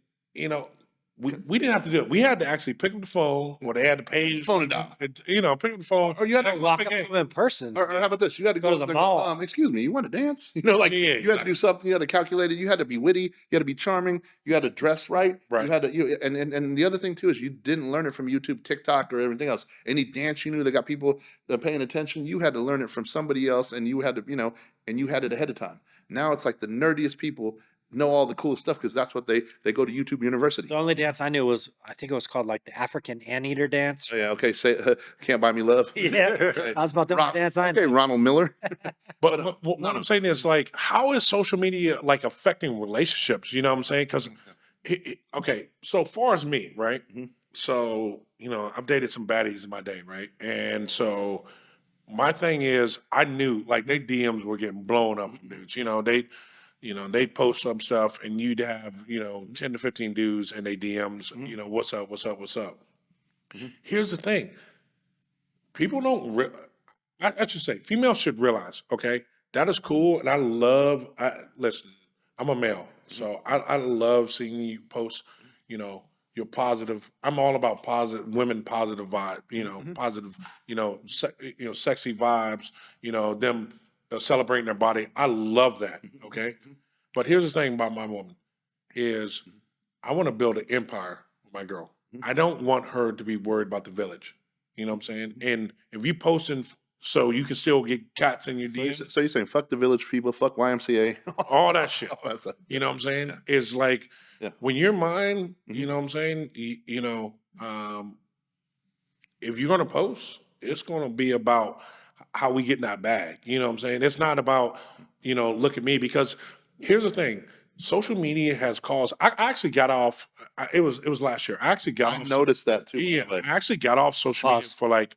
we didn't have to do it. We had to actually pick up the phone, or they had to pay. Phone and dial. Pick up the phone. Or you had to Lock up them in person. Or how about this? You had to Go go to the there, mall. excuse me, you want to dance? Yeah, you had to exactly. do something. You had to calculate it. You had to be witty. You had to be charming. You had to dress right. Right. You had to. And the other thing too is you didn't learn it from YouTube, TikTok, or everything else. Any dance you knew that got people paying attention, you had to learn it from somebody else, and you had to, and you had it ahead of time. Now it's like the nerdiest people know all the coolest stuff because that's what they go to YouTube University. The only dance I knew was, I think it was called like the African Anteater dance. Oh, yeah. Okay. Say, Can't Buy Me Love. Yeah, that was about the only dance I knew. Okay, Ronald Miller. But what I'm saying is, like, how is social media like affecting relationships? You know what I'm saying? Because, okay, so far as me, right? So I've dated some baddies in my day, right? And so my thing is, I knew like their DMs were getting blown up from dudes. They'd post some stuff, and you'd have 10 to 15 dudes in their DMs. What's up? What's up? What's up? Here's the thing: people don't. I should say, females should realize. Okay, that is cool, and I love. Listen, I'm a male, so I love seeing you post. Your positive. I'm all about positive women, positive vibe. Positive. Sexy vibes. Them celebrating their body. I love that. Okay, but here's the thing about my woman is I want to build an empire with my girl. I don't want her to be worried about the village. You know what I'm saying? And if you posting so you can still get cats in your DMs, So you're saying fuck the village people, fuck YMCA, all that shit. that's a, You know what I'm saying? It's like Yeah. when you're mine, you know what I'm saying? If you're gonna post, it's gonna be about how we get in that bag. You know what I'm saying? It's not about, look at me, because here's the thing. Social media has caused. I actually got off. It was last year. I actually got I off. noticed that too. Yeah, But I actually got off social media Pause. for like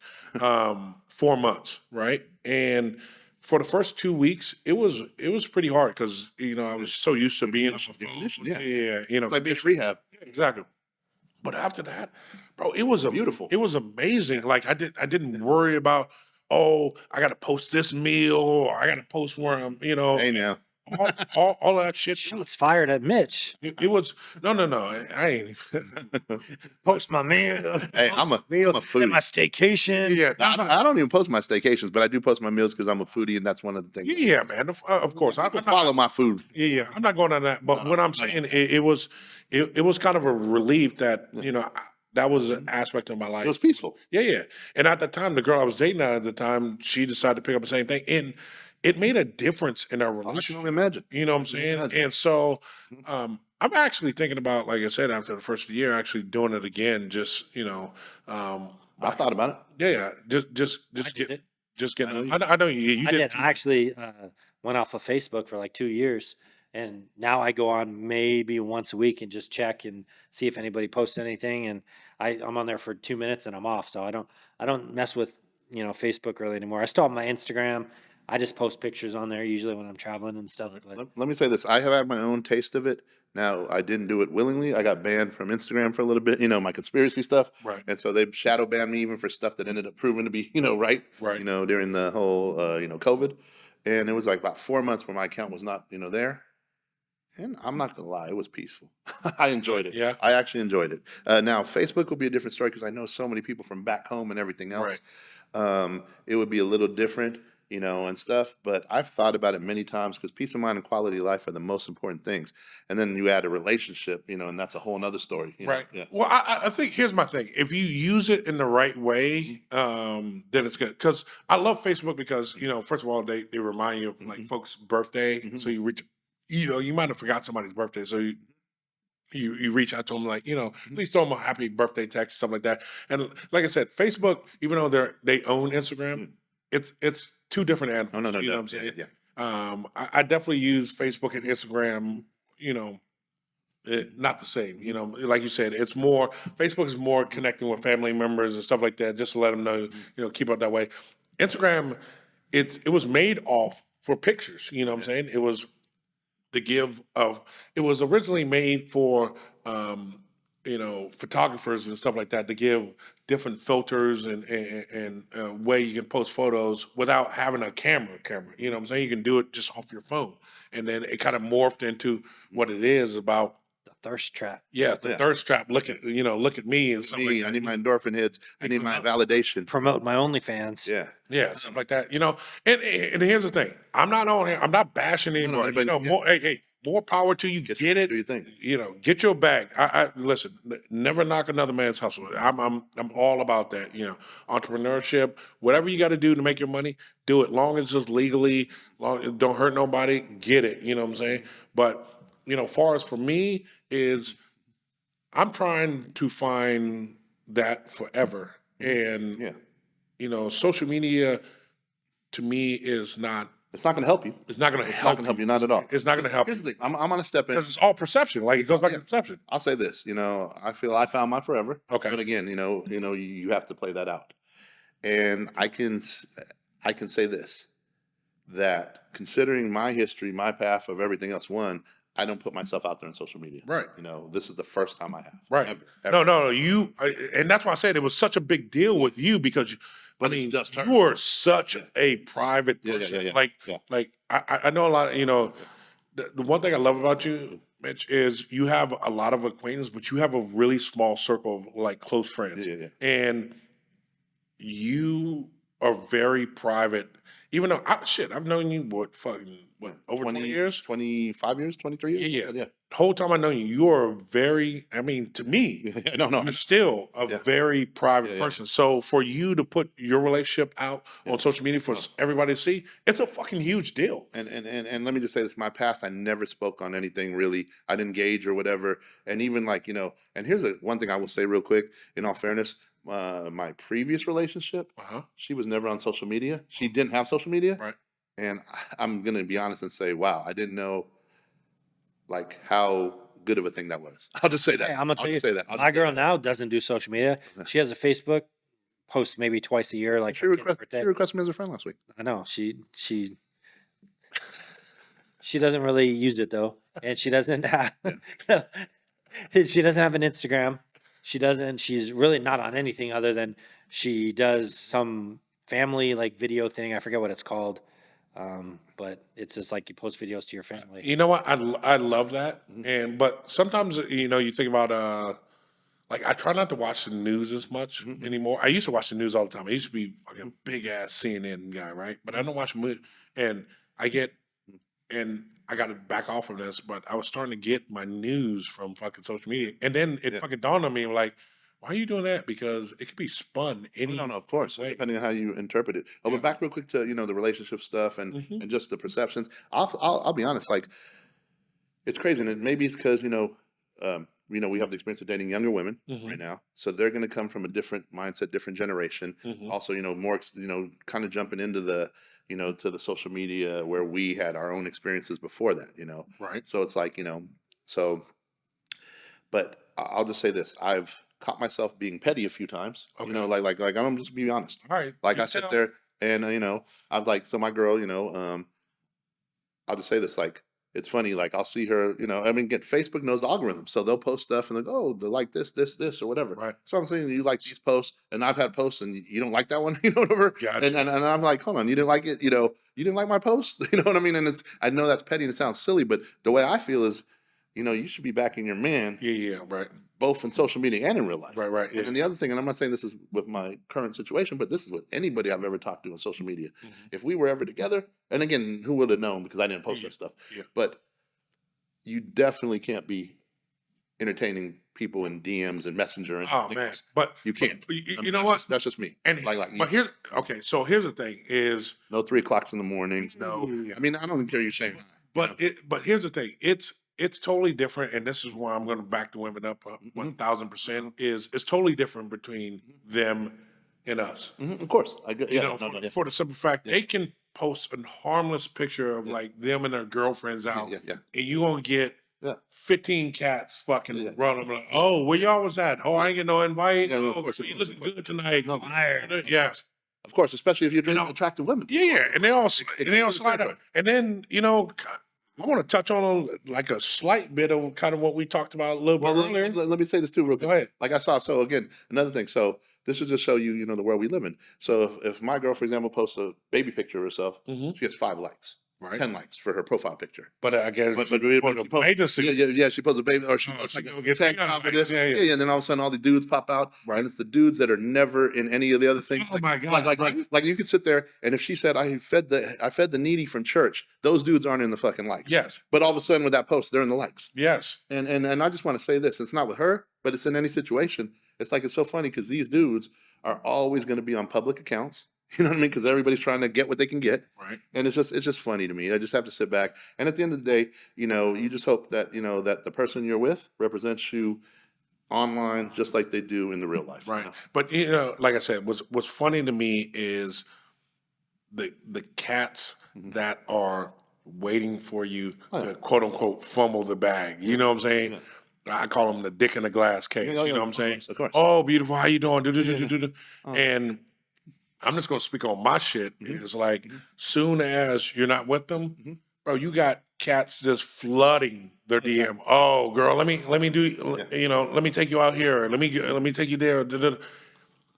4 months, right? And for the first 2 weeks, it was pretty hard because I was so used to being on the phone. Yeah. Yeah, it's like being in rehab. exactly. But after that, bro, it was Beautiful. It was amazing. Like I didn't worry about, oh, I got to post this meal, or I got to post where I'm, Hey now. all that shit. Shots fired at Mitch. It was no. I ain't. Post my meal. Hey, I'm a meal foodie. at my staycation. Yeah, I don't even post my staycations, but I do post my meals because I'm a foodie, and that's one of the things. yeah, man. Of course, I'm People not, follow my food. yeah. I'm not going on that. But what I'm saying, it was kind of a relief that that was an aspect of my life. It was peaceful. Yeah. And at the time, the girl I was dating at the time, she decided to pick up the same thing, and it made a difference in our I can relationship. only imagine. You know what I'm saying? And so, I'm actually thinking about, like I said, after the first year, actually doing it again. Just I've thought about it. yeah. Just I did it. just getting. I know you I did. did. I actually went off of Facebook for like 2 years, and now I go on maybe once a week and just check and see if anybody posts anything. And I'm on there for 2 minutes and I'm off. So I don't mess with Facebook really anymore. I still have my Instagram. I just post pictures on there usually when I'm traveling and stuff. But Let me say this: I have had my own taste of it, Now, I didn't do it willingly. I got banned from Instagram for a little bit, my conspiracy stuff. Right. And so they shadow banned me even for stuff that ended up proving to be, right. Right. During the whole, COVID. And it was like about 4 months where my account was not, there. And I'm not gonna lie, it was peaceful. I enjoyed it. Yeah. I actually enjoyed it. Now, Facebook will be a different story because I know so many people from back home and everything else. It would be a little different, and stuff. But I've thought about it many times because peace of mind and quality of life are the most important things. And then you add a relationship, and that's a whole nother story. Right. Yeah. Well, I think here's my thing. If you use it in the right way, then it's good. Because I love Facebook because, first of all, they remind you of like folks' birthday. So you reach, you might have forgot somebody's birthday. So you reach out to them like, at least throw them a happy birthday text, stuff like that. And like I said, Facebook, even though they own Instagram, it's two different animals. Oh, no, you know what I'm saying? Yeah. I definitely use Facebook and Instagram, not the same. Like you said, it's more, Facebook is more connecting with family members and stuff like that, just to let them know, keep up that way. Instagram, it was made off for pictures, you know what I'm saying? It was it was originally made for photographers and stuff like that to give different filters and way you can post photos without having a camera. You know what I'm saying? You can do it just off your phone. And then it kind of morphed into what it is about. The thirst trap. Yeah, the thirst trap. Look at me and stuff like that. I need my endorphin hits. I need my validation. Promote my OnlyFans. Yeah. Yeah, stuff like that. And here's the thing. I'm not on here. I'm not bashing anybody. More, hey, more power to you. Get it. Do your thing. Get your bag. I listen. Never knock another man's hustle. I'm all about that. Entrepreneurship. Whatever you got to do to make your money, do it. Long as it's just legally. Don't hurt nobody. Get it. You know what I'm saying? But far as for me is, I'm trying to find that forever. And social media to me is not. It's not going to help you. It's not going to It's help. not going to help you, not at all. It's not going to help. Here's the thing. I'm going to step in. Because it's all perception. Like it goes back to perception. I'll say this. I feel I found my forever. Okay. But again, you have to play that out. And I can say this, that considering my history, my path of everything else, I don't put myself out there on social media. Right. This is the first time I have. Right. Ever. No. And that's why I said it was such a big deal with you because, it's just her. you are such a private person. Like I know a lot of, the one thing I love about you, Mitch, is you have a lot of acquaintances, but you have a really small circle of like close friends. Yeah. And you are very private. Even though I've known you over 20 years? 25 years, 23 years? Yeah. The whole time I know you, you are to me, No. you're still a very private person. So for you to put your relationship out on social media for everybody to see, it's a fucking huge deal. And let me just say this, my past, I never spoke on anything really. I didn't engage or whatever. And even and here's one thing I will say real quick, in all fairness, my previous relationship, she was never on social media. She didn't have social media. Right. And I'm going to be honest and say, wow, I didn't know like how good of a thing that was. I'll just say that. Hey, I'm gonna tell you, say that. my girl now doesn't do social media. She has a Facebook, posts maybe twice a year, like She her kid's requested me as a friend last week. I know she doesn't really use it though, and she doesn't have she doesn't have an Instagram. She's really not on anything other than she does some family like video thing. I forget what it's called. But it's just like you post videos to your family. You know what? I love that. But sometimes, you think about, like I try not to watch the news as much anymore. I used to watch the news all the time. I used to be fucking big ass CNN guy, right? But I don't watch news, and I got to back off of this, but I was starting to get my news from fucking social media. And then it fucking dawned on me, like, why are you doing that? Because it could be spun any No, of course, way. depending on how you interpret it. Oh, but back real quick to, the relationship stuff and just the perceptions. I'll be honest, like, it's crazy. And maybe it's because, we have the experience of dating younger women right now. So they're going to come from a different mindset, different generation. Also, more, kind of jumping into the, to the social media where we had our own experiences before that, Right. So it's like, but I'll just say this. I've caught myself being petty a few times, like I'm just be honest. All right. Like I sit there and, I've like, so my girl, I'll just say this, like it's funny. Like I'll see her, I mean, get Facebook knows the algorithm, so they'll post stuff and they go, oh, they like this, or whatever. Right. So I'm saying you like these posts, and I've had posts, and you don't like that one, whatever. Gotcha. And I'm like, hold on, you didn't like it, you didn't like my post, you know what I mean? And I know that's petty and it sounds silly, but the way I feel is, you should be backing your man, Yeah, right. both in social media and in real life. Right. And then the other thing, and I'm not saying this is with my current situation, but this is with anybody I've ever talked to on social media. If we were ever together, and again, who would have known because I didn't post that stuff, Yeah. but you definitely can't be entertaining people in DMs and Messenger and Oh things. man, but You can't. You know what? That's just me. And but here's So here's the thing: is no 3 o'clocks in the mornings. No, Yeah. I mean I don't even care you saying. but here's the thing: it's totally different, and this is why I'm going to back the women up 1,000%. Is it's totally different between them and us. Of course, I get. Yeah, For the simple fact they can post a harmless picture of like them and their girlfriends out, yeah. and you gonna get Yeah. 15 cats fucking Yeah. running like, oh, where y'all was at? Oh, I ain't get no invite. Yeah, no, Oh, of course, you of course, looking of course. good tonight. No, Yes. Of course, especially if you're dating know- attractive women. Yeah, and they all comes slide with up. And then, I want to touch on like a slight bit of kind of what we talked about a little bit Well, earlier. let me say this too, real quick. Go ahead. Like I saw, so again, another thing. So this will just show you, the world we live in. So if my girl, for example, posts a baby picture of herself, she gets 5 likes, Right. 10 likes for her profile picture. But I guess But agency. yeah, she posts a baby, or she she like gonna get tag 300 top of likes. this, Yeah. and then all of a sudden all the dudes pop out, Right. and it's the dudes that are never in any of the other things. Oh my God, Like you could sit there, and if she said I fed the needy from church, those dudes aren't in the fucking likes. Yes. But all of a sudden with that post, they're in the likes. Yes. And I just want to say this: it's not with her, but it's in any situation. It's like it's so funny because these dudes are always going to be on public accounts. You know what I mean? Because everybody's trying to get what they can get, Right. and it's just funny to me. I just have to sit back, and at the end of the day, you just hope that that the person you're with represents you online just like they do in the real life. Right. But like I said, what's funny to me is the cats that are waiting for you to quote unquote fumble the bag. You know what I'm saying? I call them the dick in the glass case. Yeah, You know what I'm of saying? course, of course. Oh, beautiful. How you doing? And I'm just gonna speak on my shit. It's like soon as you're not with them, bro, you got cats just flooding their DM. Oh, girl, let me do. Let me take you out here. Let me take you there.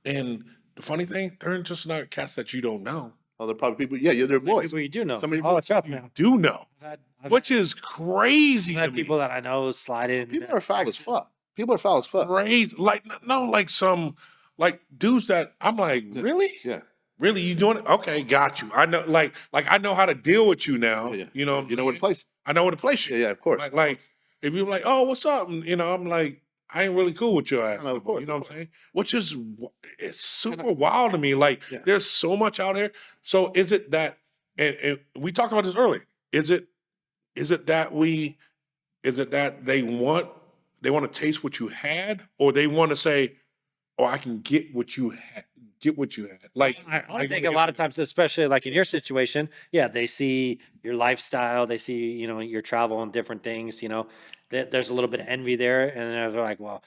And the funny thing, they're just not cats that you don't know. Oh, they're probably people. Yeah, they're boys. People you do know. Somebody- Oh, it's up now. Do know, I've which is crazy I've to had me. people that I know slide in. People are foul as fuck. People are foul as fuck. Crazy, like no, like some like dudes that I'm like, really? Yeah. Really, you doing it? Okay, got you. I know, like I know how to deal with you now. Yeah. You know, what I'm You know where to saying? place. I know where to place you. Yeah, of course. Like if you're like, oh, what's up? And, I'm like, I ain't really cool with your ass. No, of no more, course, you know of what I'm saying? Which is it's super I- wild to me. Like Yeah. there's so much out here. So is it that? And we talked about this earlier. Is it that they want to taste what you had, or they want to say, oh, I can get what you had. Like I think a lot of times, especially like in your situation, yeah, they see your lifestyle, they see, your travel and different things, there's a little bit of envy there. And then they're like, well,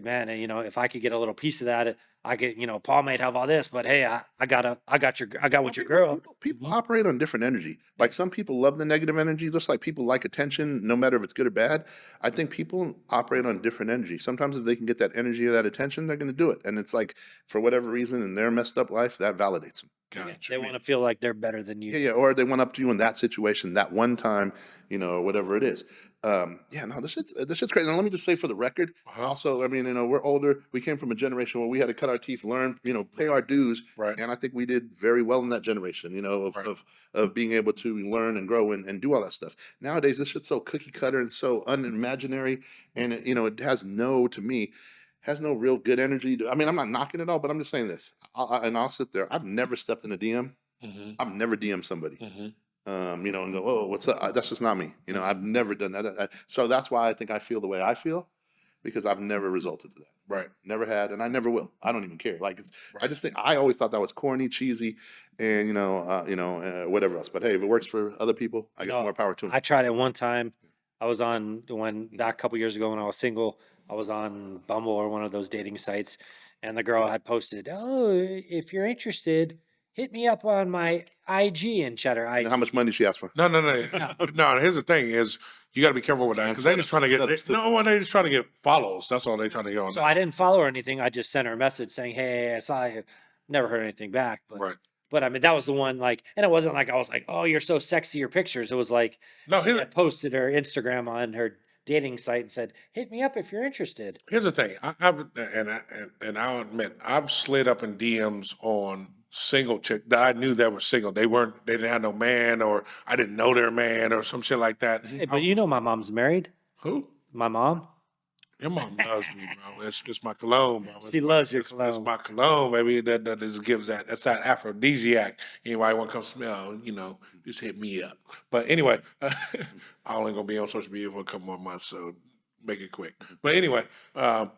man, if I could get a little piece of that, I could, Paul might have all this, but hey, I got with your girl. People operate on different energy. Like some people love the negative energy, just like people like attention, no matter if it's good or bad. I think people operate on different energy. Sometimes if they can get that energy or that attention, they're going to do it. And it's like, for whatever reason in their messed up life, that validates them. Gotcha. They want to feel like they're better than you. Yeah, or they went up to you in that situation, that one time, or whatever it is. This shit's crazy. And let me just say for the record, also, I mean, we're older. We came from a generation where we had to cut our teeth, learn, pay our dues. Right. And I think we did very well in that generation, of being able to learn and grow and do all that stuff. Nowadays, this shit's so cookie cutter and so unimaginary. And, it has no real good energy. I mean, I'm not knocking it all, but I'm just saying this. I'll sit there. I've never stepped in a DM. I've never DM'd somebody. And go, oh, what's up? That's just not me. I've never done that. So that's why I think I feel the way I feel, because I've never resulted to that. Right. Never had, and I never will. I don't even care. Like I just think I always thought that was corny, cheesy, and whatever else. But hey, if it works for other people, I guess more power to them. I tried it one time. I was on back a couple years ago when I was single. I was on Bumble or one of those dating sites, and the girl had posted, "Oh, if you're interested, hit me up on my IG and Cheddar And IG. how much money did she ask for? No. No, here's the thing is you got to be careful with that because they're just trying to get, they're just trying to get follows. That's all they're trying to get on So that. I didn't follow her or anything. I just sent her a message saying, "Hey, I saw you." Never heard anything back. But Right. but I mean, that was the one. Like, and it wasn't like I was like, "Oh, you're so sexy," your pictures. It was like No, she had posted her Instagram on her dating site and said, "Hit me up if you're interested." here's the thing. And I'll admit, I've slid up in DMs on single chick that I knew that were single. They didn't have no man, or I didn't know their man, or some shit like that. Hey, but you know, my mom's married. Who? My mom. Your mom loves me, bro. It's my cologne, bro. She loves your It's cologne. my cologne, baby. That just gives that's that aphrodisiac. Anybody want to come smell, just hit me up. But anyway, I only gonna be on social media for a couple more months, so make it quick. But anyway, no,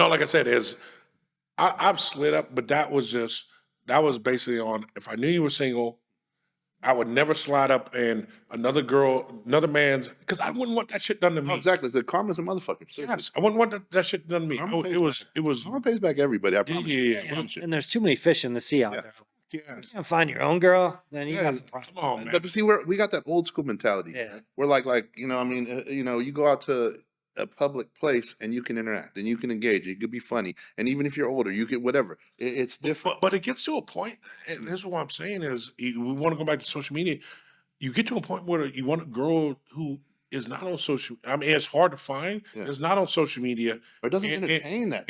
like I said, I've slid up, but that was basically on if I knew you were single, I would never slide up and another man's because I wouldn't want that shit done to me. Oh, exactly. The karma's a motherfucker. Seriously. Yes, I wouldn't want that shit done to me. Karma pays It was Karma pays back everybody. I promise you. yeah. I promise you. And there's too many fish in the sea out Yeah. there. Yes. You can find your own girl, then you Yeah, got some problems. Come on, man. But see, we got that old school mentality. Yeah. We're like I mean, you go out to a public place and you can interact and you can engage. You could be funny, and even if you're older, you could whatever. It's different. But it gets to a point, and this is what I'm saying is we want to go back to social media. You get to a point where you want a girl who is not on social. I mean, it's hard to find. Yeah. It's not on social media. Or it doesn't And- entertain that.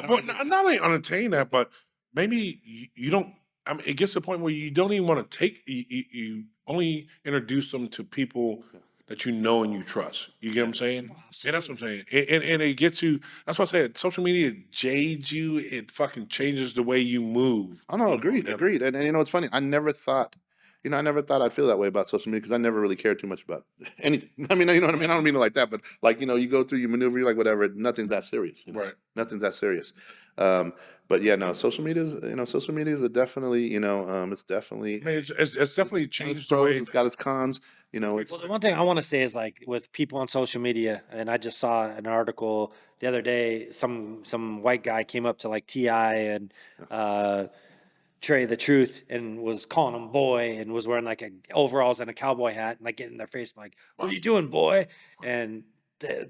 But not only entertain that, but maybe you don't. I mean, it gets to the point where you don't even want to take. You only introduce them to people that you know and you trust. You get what I'm saying? And that's what I'm saying. And it gets you. That's what I said. Social media jades you. It fucking changes the way you move. Oh no, agreed. And it's funny. I never thought I'd feel that way about social media because I never really cared too much about anything. I mean, you know what I mean? I don't mean it like that, but you go through, you maneuver, you're like, whatever, nothing's that serious. Right. Nothing's that serious. But yeah, no, social media is a definitely, it's definitely, I mean, it's definitely it's changed the pros, way. it's got its cons, it's, Well, the one thing I want to say is like with people on social media, and I just saw an article the other day. Some white guy came up to like Ti and Trey the Truth and was calling him boy and was wearing like overalls and a cowboy hat and like getting in their face like, "What are you doing, boy?" And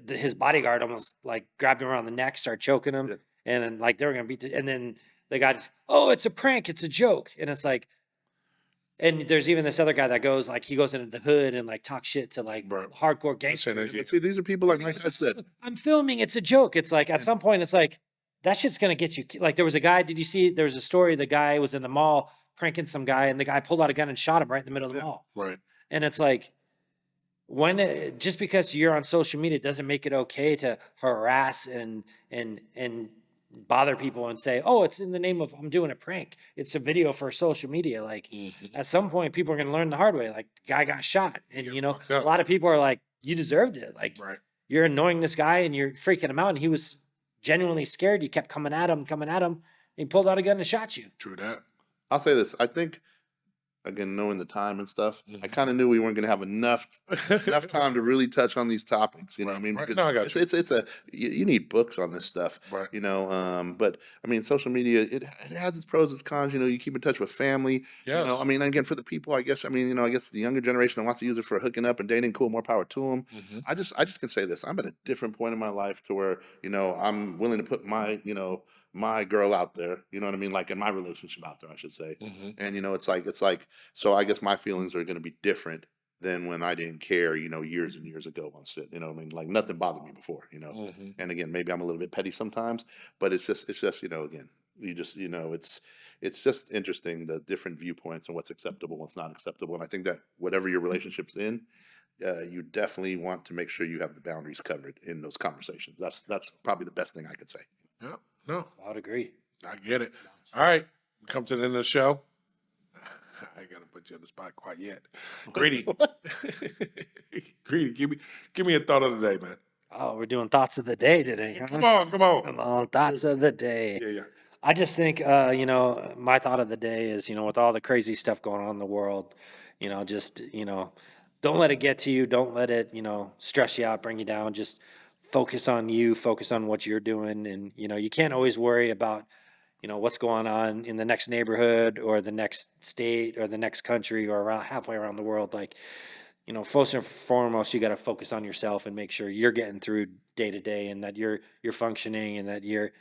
his bodyguard almost like grabbed him around the neck, started choking him, Yeah. and then like they were gonna beat and then the guy just, "Oh, it's a prank, it's a joke," and it's like. And there's even this other guy that goes like he goes into the hood and like talks shit to like Right. hardcore gangsters. that. see, these are people like I said, I'm filming. It's a joke. It's like at some point, it's like that shit's gonna get you. Like there was a guy. Did you see? There was a story. The guy was in the mall pranking some guy, and the guy pulled out a gun and shot him right in the middle of the mall. Right. And it's like just because you're on social media doesn't make it okay to harass and bother people and say, "Oh, it's in the name of I'm doing a prank. It's a video for social media." Like at some point, people are gonna learn the hard way. Like the guy got shot, and fucked a up. lot of people are like, "You deserved it." Like Right. you're annoying this guy and you're freaking him out, and he was genuinely scared. You kept coming at him, and he pulled out a gun and shot you. True that. I'll say this. I think, again, knowing the time and stuff, I kind of knew we weren't going to have enough time to really touch on these topics. You know what I mean? Right. Because No, I got you. it's you need books on this stuff. Right. But I mean, social media, it has its pros, its cons. You keep in touch with family. Yes. I mean, again, for the people, I guess, I guess the younger generation that wants to use it for hooking up and dating, cool, more power to them. Mm-hmm. I just can say this. I'm at a different point in my life to where, I'm willing to put my, my girl out there, you know what I mean? Like in my relationship out there, I should say. Mm-hmm. And it's like, so I guess my feelings are going to be different than when I didn't care, years and years ago on shit. You know what I mean? Like nothing bothered me before, Mm-hmm. And again, maybe I'm a little bit petty sometimes, but it's just, again, you just, it's just interesting the different viewpoints and what's acceptable, what's not acceptable. And I think that whatever your relationship's in, you definitely want to make sure you have the boundaries covered in those conversations. That's probably the best thing I could say. Yep. No, I would agree. I get it. All right. Come to the end of the show. I ain't got to put you on the spot quite yet. Greedy. Greedy, give me a thought of the day, man. Oh, we're doing thoughts of the day today. Huh? Come on. Come on, thoughts of the day. Yeah. I just think, my thought of the day is, with all the crazy stuff going on in the world, don't let it get to you. Don't let it, stress you out, bring you down. Just focus on you, focus on what you're doing. And, you can't always worry about, what's going on in the next neighborhood or the next state or the next country or around halfway around the world. Like, first and foremost, you got to focus on yourself and make sure you're getting through day to day and that you're functioning and that you're,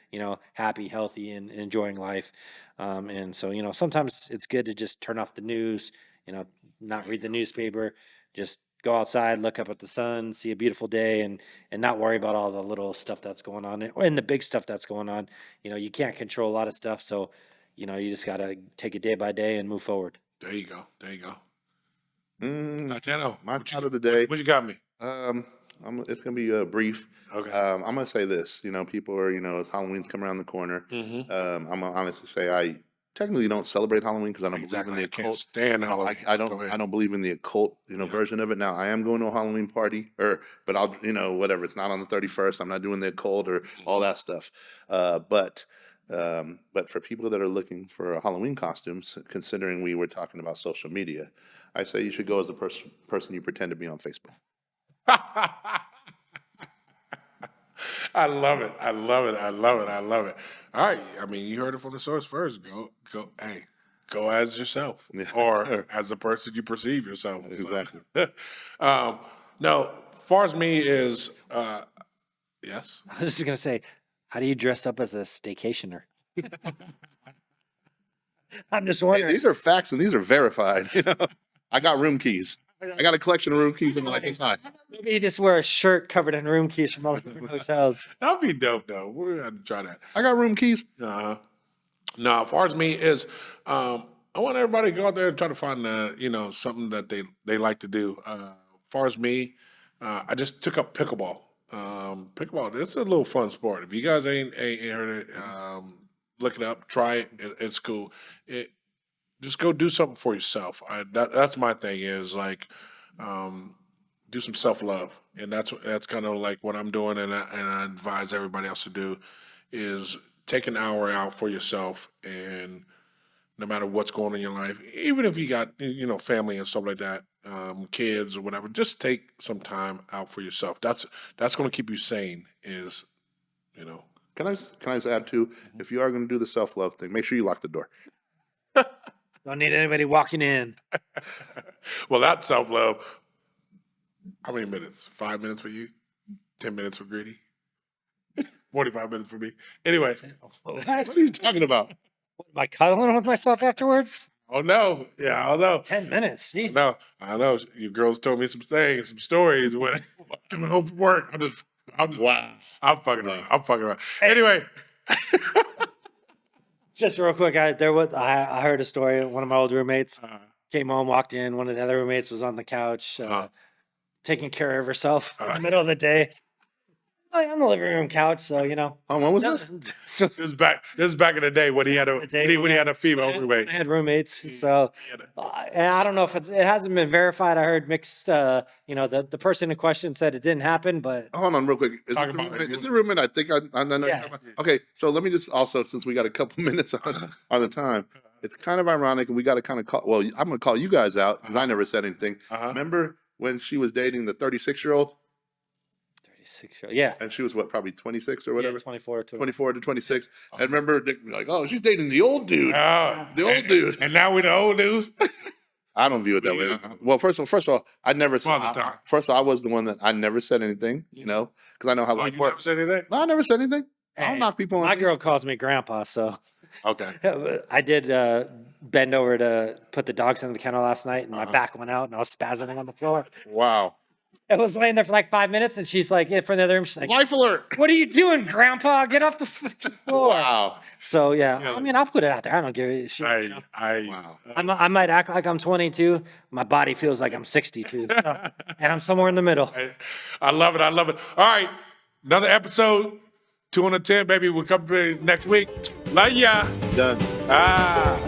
happy, healthy and enjoying life. And so, sometimes it's good to just turn off the news, not read the newspaper, just go outside, look up at the sun, see a beautiful day, and not worry about all the little stuff that's going on and the big stuff that's going on. You can't control a lot of stuff, so you just got to take it day by day and move forward. There you go. There you go. My thought of the day. What you got me? It's gonna be brief. Okay. I'm gonna say this. People are as Halloween's come around the corner. I'm gonna honestly say I technically don't celebrate Halloween because I don't believe in the I can't occult. stand Halloween. I Go ahead. don't believe in the occult version of it. Now I am going to a Halloween party, but I'll whatever. It's not on the 31st. I'm not doing the occult or all that stuff. But for people that are looking for Halloween costumes, considering we were talking about social media, I say you should go as the person you pretend to be on Facebook. I love it. I love it. I love it. I love it. All right. I mean, you heard it from the source first. Go as yourself or as the person you perceive yourself. Exactly. No, far as me is, yes. I was just going to say, how do you dress up as a staycationer? I'm just Hey, wondering. these are facts and these are verified. I got room keys. I got a collection of room keys in my inside. Maybe you just wear a shirt covered in room keys from all different hotels. That'd be dope, though. We're going to try that. I got room keys. No, as far as me is, I want everybody to go out there and try to find, something that they like to do. As far as me, I just took up pickleball. Pickleball, it's a little fun sport. If you guys ain't heard it, look it up, try it. It's cool. Just go do something for yourself. That's my thing is like, do some self-love. And that's kind of like what I'm doing. And I advise everybody else to do is take an hour out for yourself. And no matter what's going on in your life, even if you got, family and stuff like that, kids or whatever, just take some time out for yourself. That's going to keep you sane is, Can I just add too? If you are going to do the self-love thing, make sure you lock the door. Don't need anybody walking in. well, that's self-love. How many minutes? 5 minutes for you? 10 minutes for Greedy? 45 minutes for me. Anyway. What are you talking about? Am I cuddling with myself afterwards? Oh, no. Yeah, I know. 10 minutes. Jeez. No, I know. You girls told me some things, some stories when coming home from work. Wow. I'm fucking around. Anyway. Just real quick, I heard a story. One of my old roommates came home, walked in. One of the other roommates was on the couch, taking care of herself in the middle of the day. On the living room couch, so Oh, when was this? So This is back in the day when he had a female roommate. I had roommates, so and I don't know if it hasn't been verified. I heard mixed. The person in question said it didn't happen, but Hold on, real quick. Is Talk it about it. the roommate? I think I know. Yeah. Okay, so let me just also, since we got a couple minutes on the time, it's kind of ironic, and we got to kind of call. Well, I'm going to call you guys out because I never said anything. Remember when she was dating the 36-year-old, 36. Yeah, and she was probably 26 or whatever, 24 to 24 to 26. And remember, Dick was like, "Oh, she's dating the old dude." The old dude. And now we're the old dudes. I don't view it that way. Well, first of all, I never. Father time. First of all, I was the one that I never said anything. Because I know how Oh, life you never works. said anything? No, I never said anything. I Hey, don't knock people on. My things. girl calls me grandpa, so Okay. I did bend over to put the dogs in the kennel last night, and my back went out, and I was spazzing on the floor. Wow. I was laying there for like 5 minutes, and she's like, in front of the room, she's like, Life alert. "What are you doing, Grandpa? Get off the floor!" Wow. So yeah, I mean, I'll put it out there. I don't give a shit. Wow. I might act like I'm 22. My body feels like I'm 62, so, and I'm somewhere in the middle. I love it. I love it. All right. Another episode. 210, baby. We'll come back next week. Love ya. Done. Ah.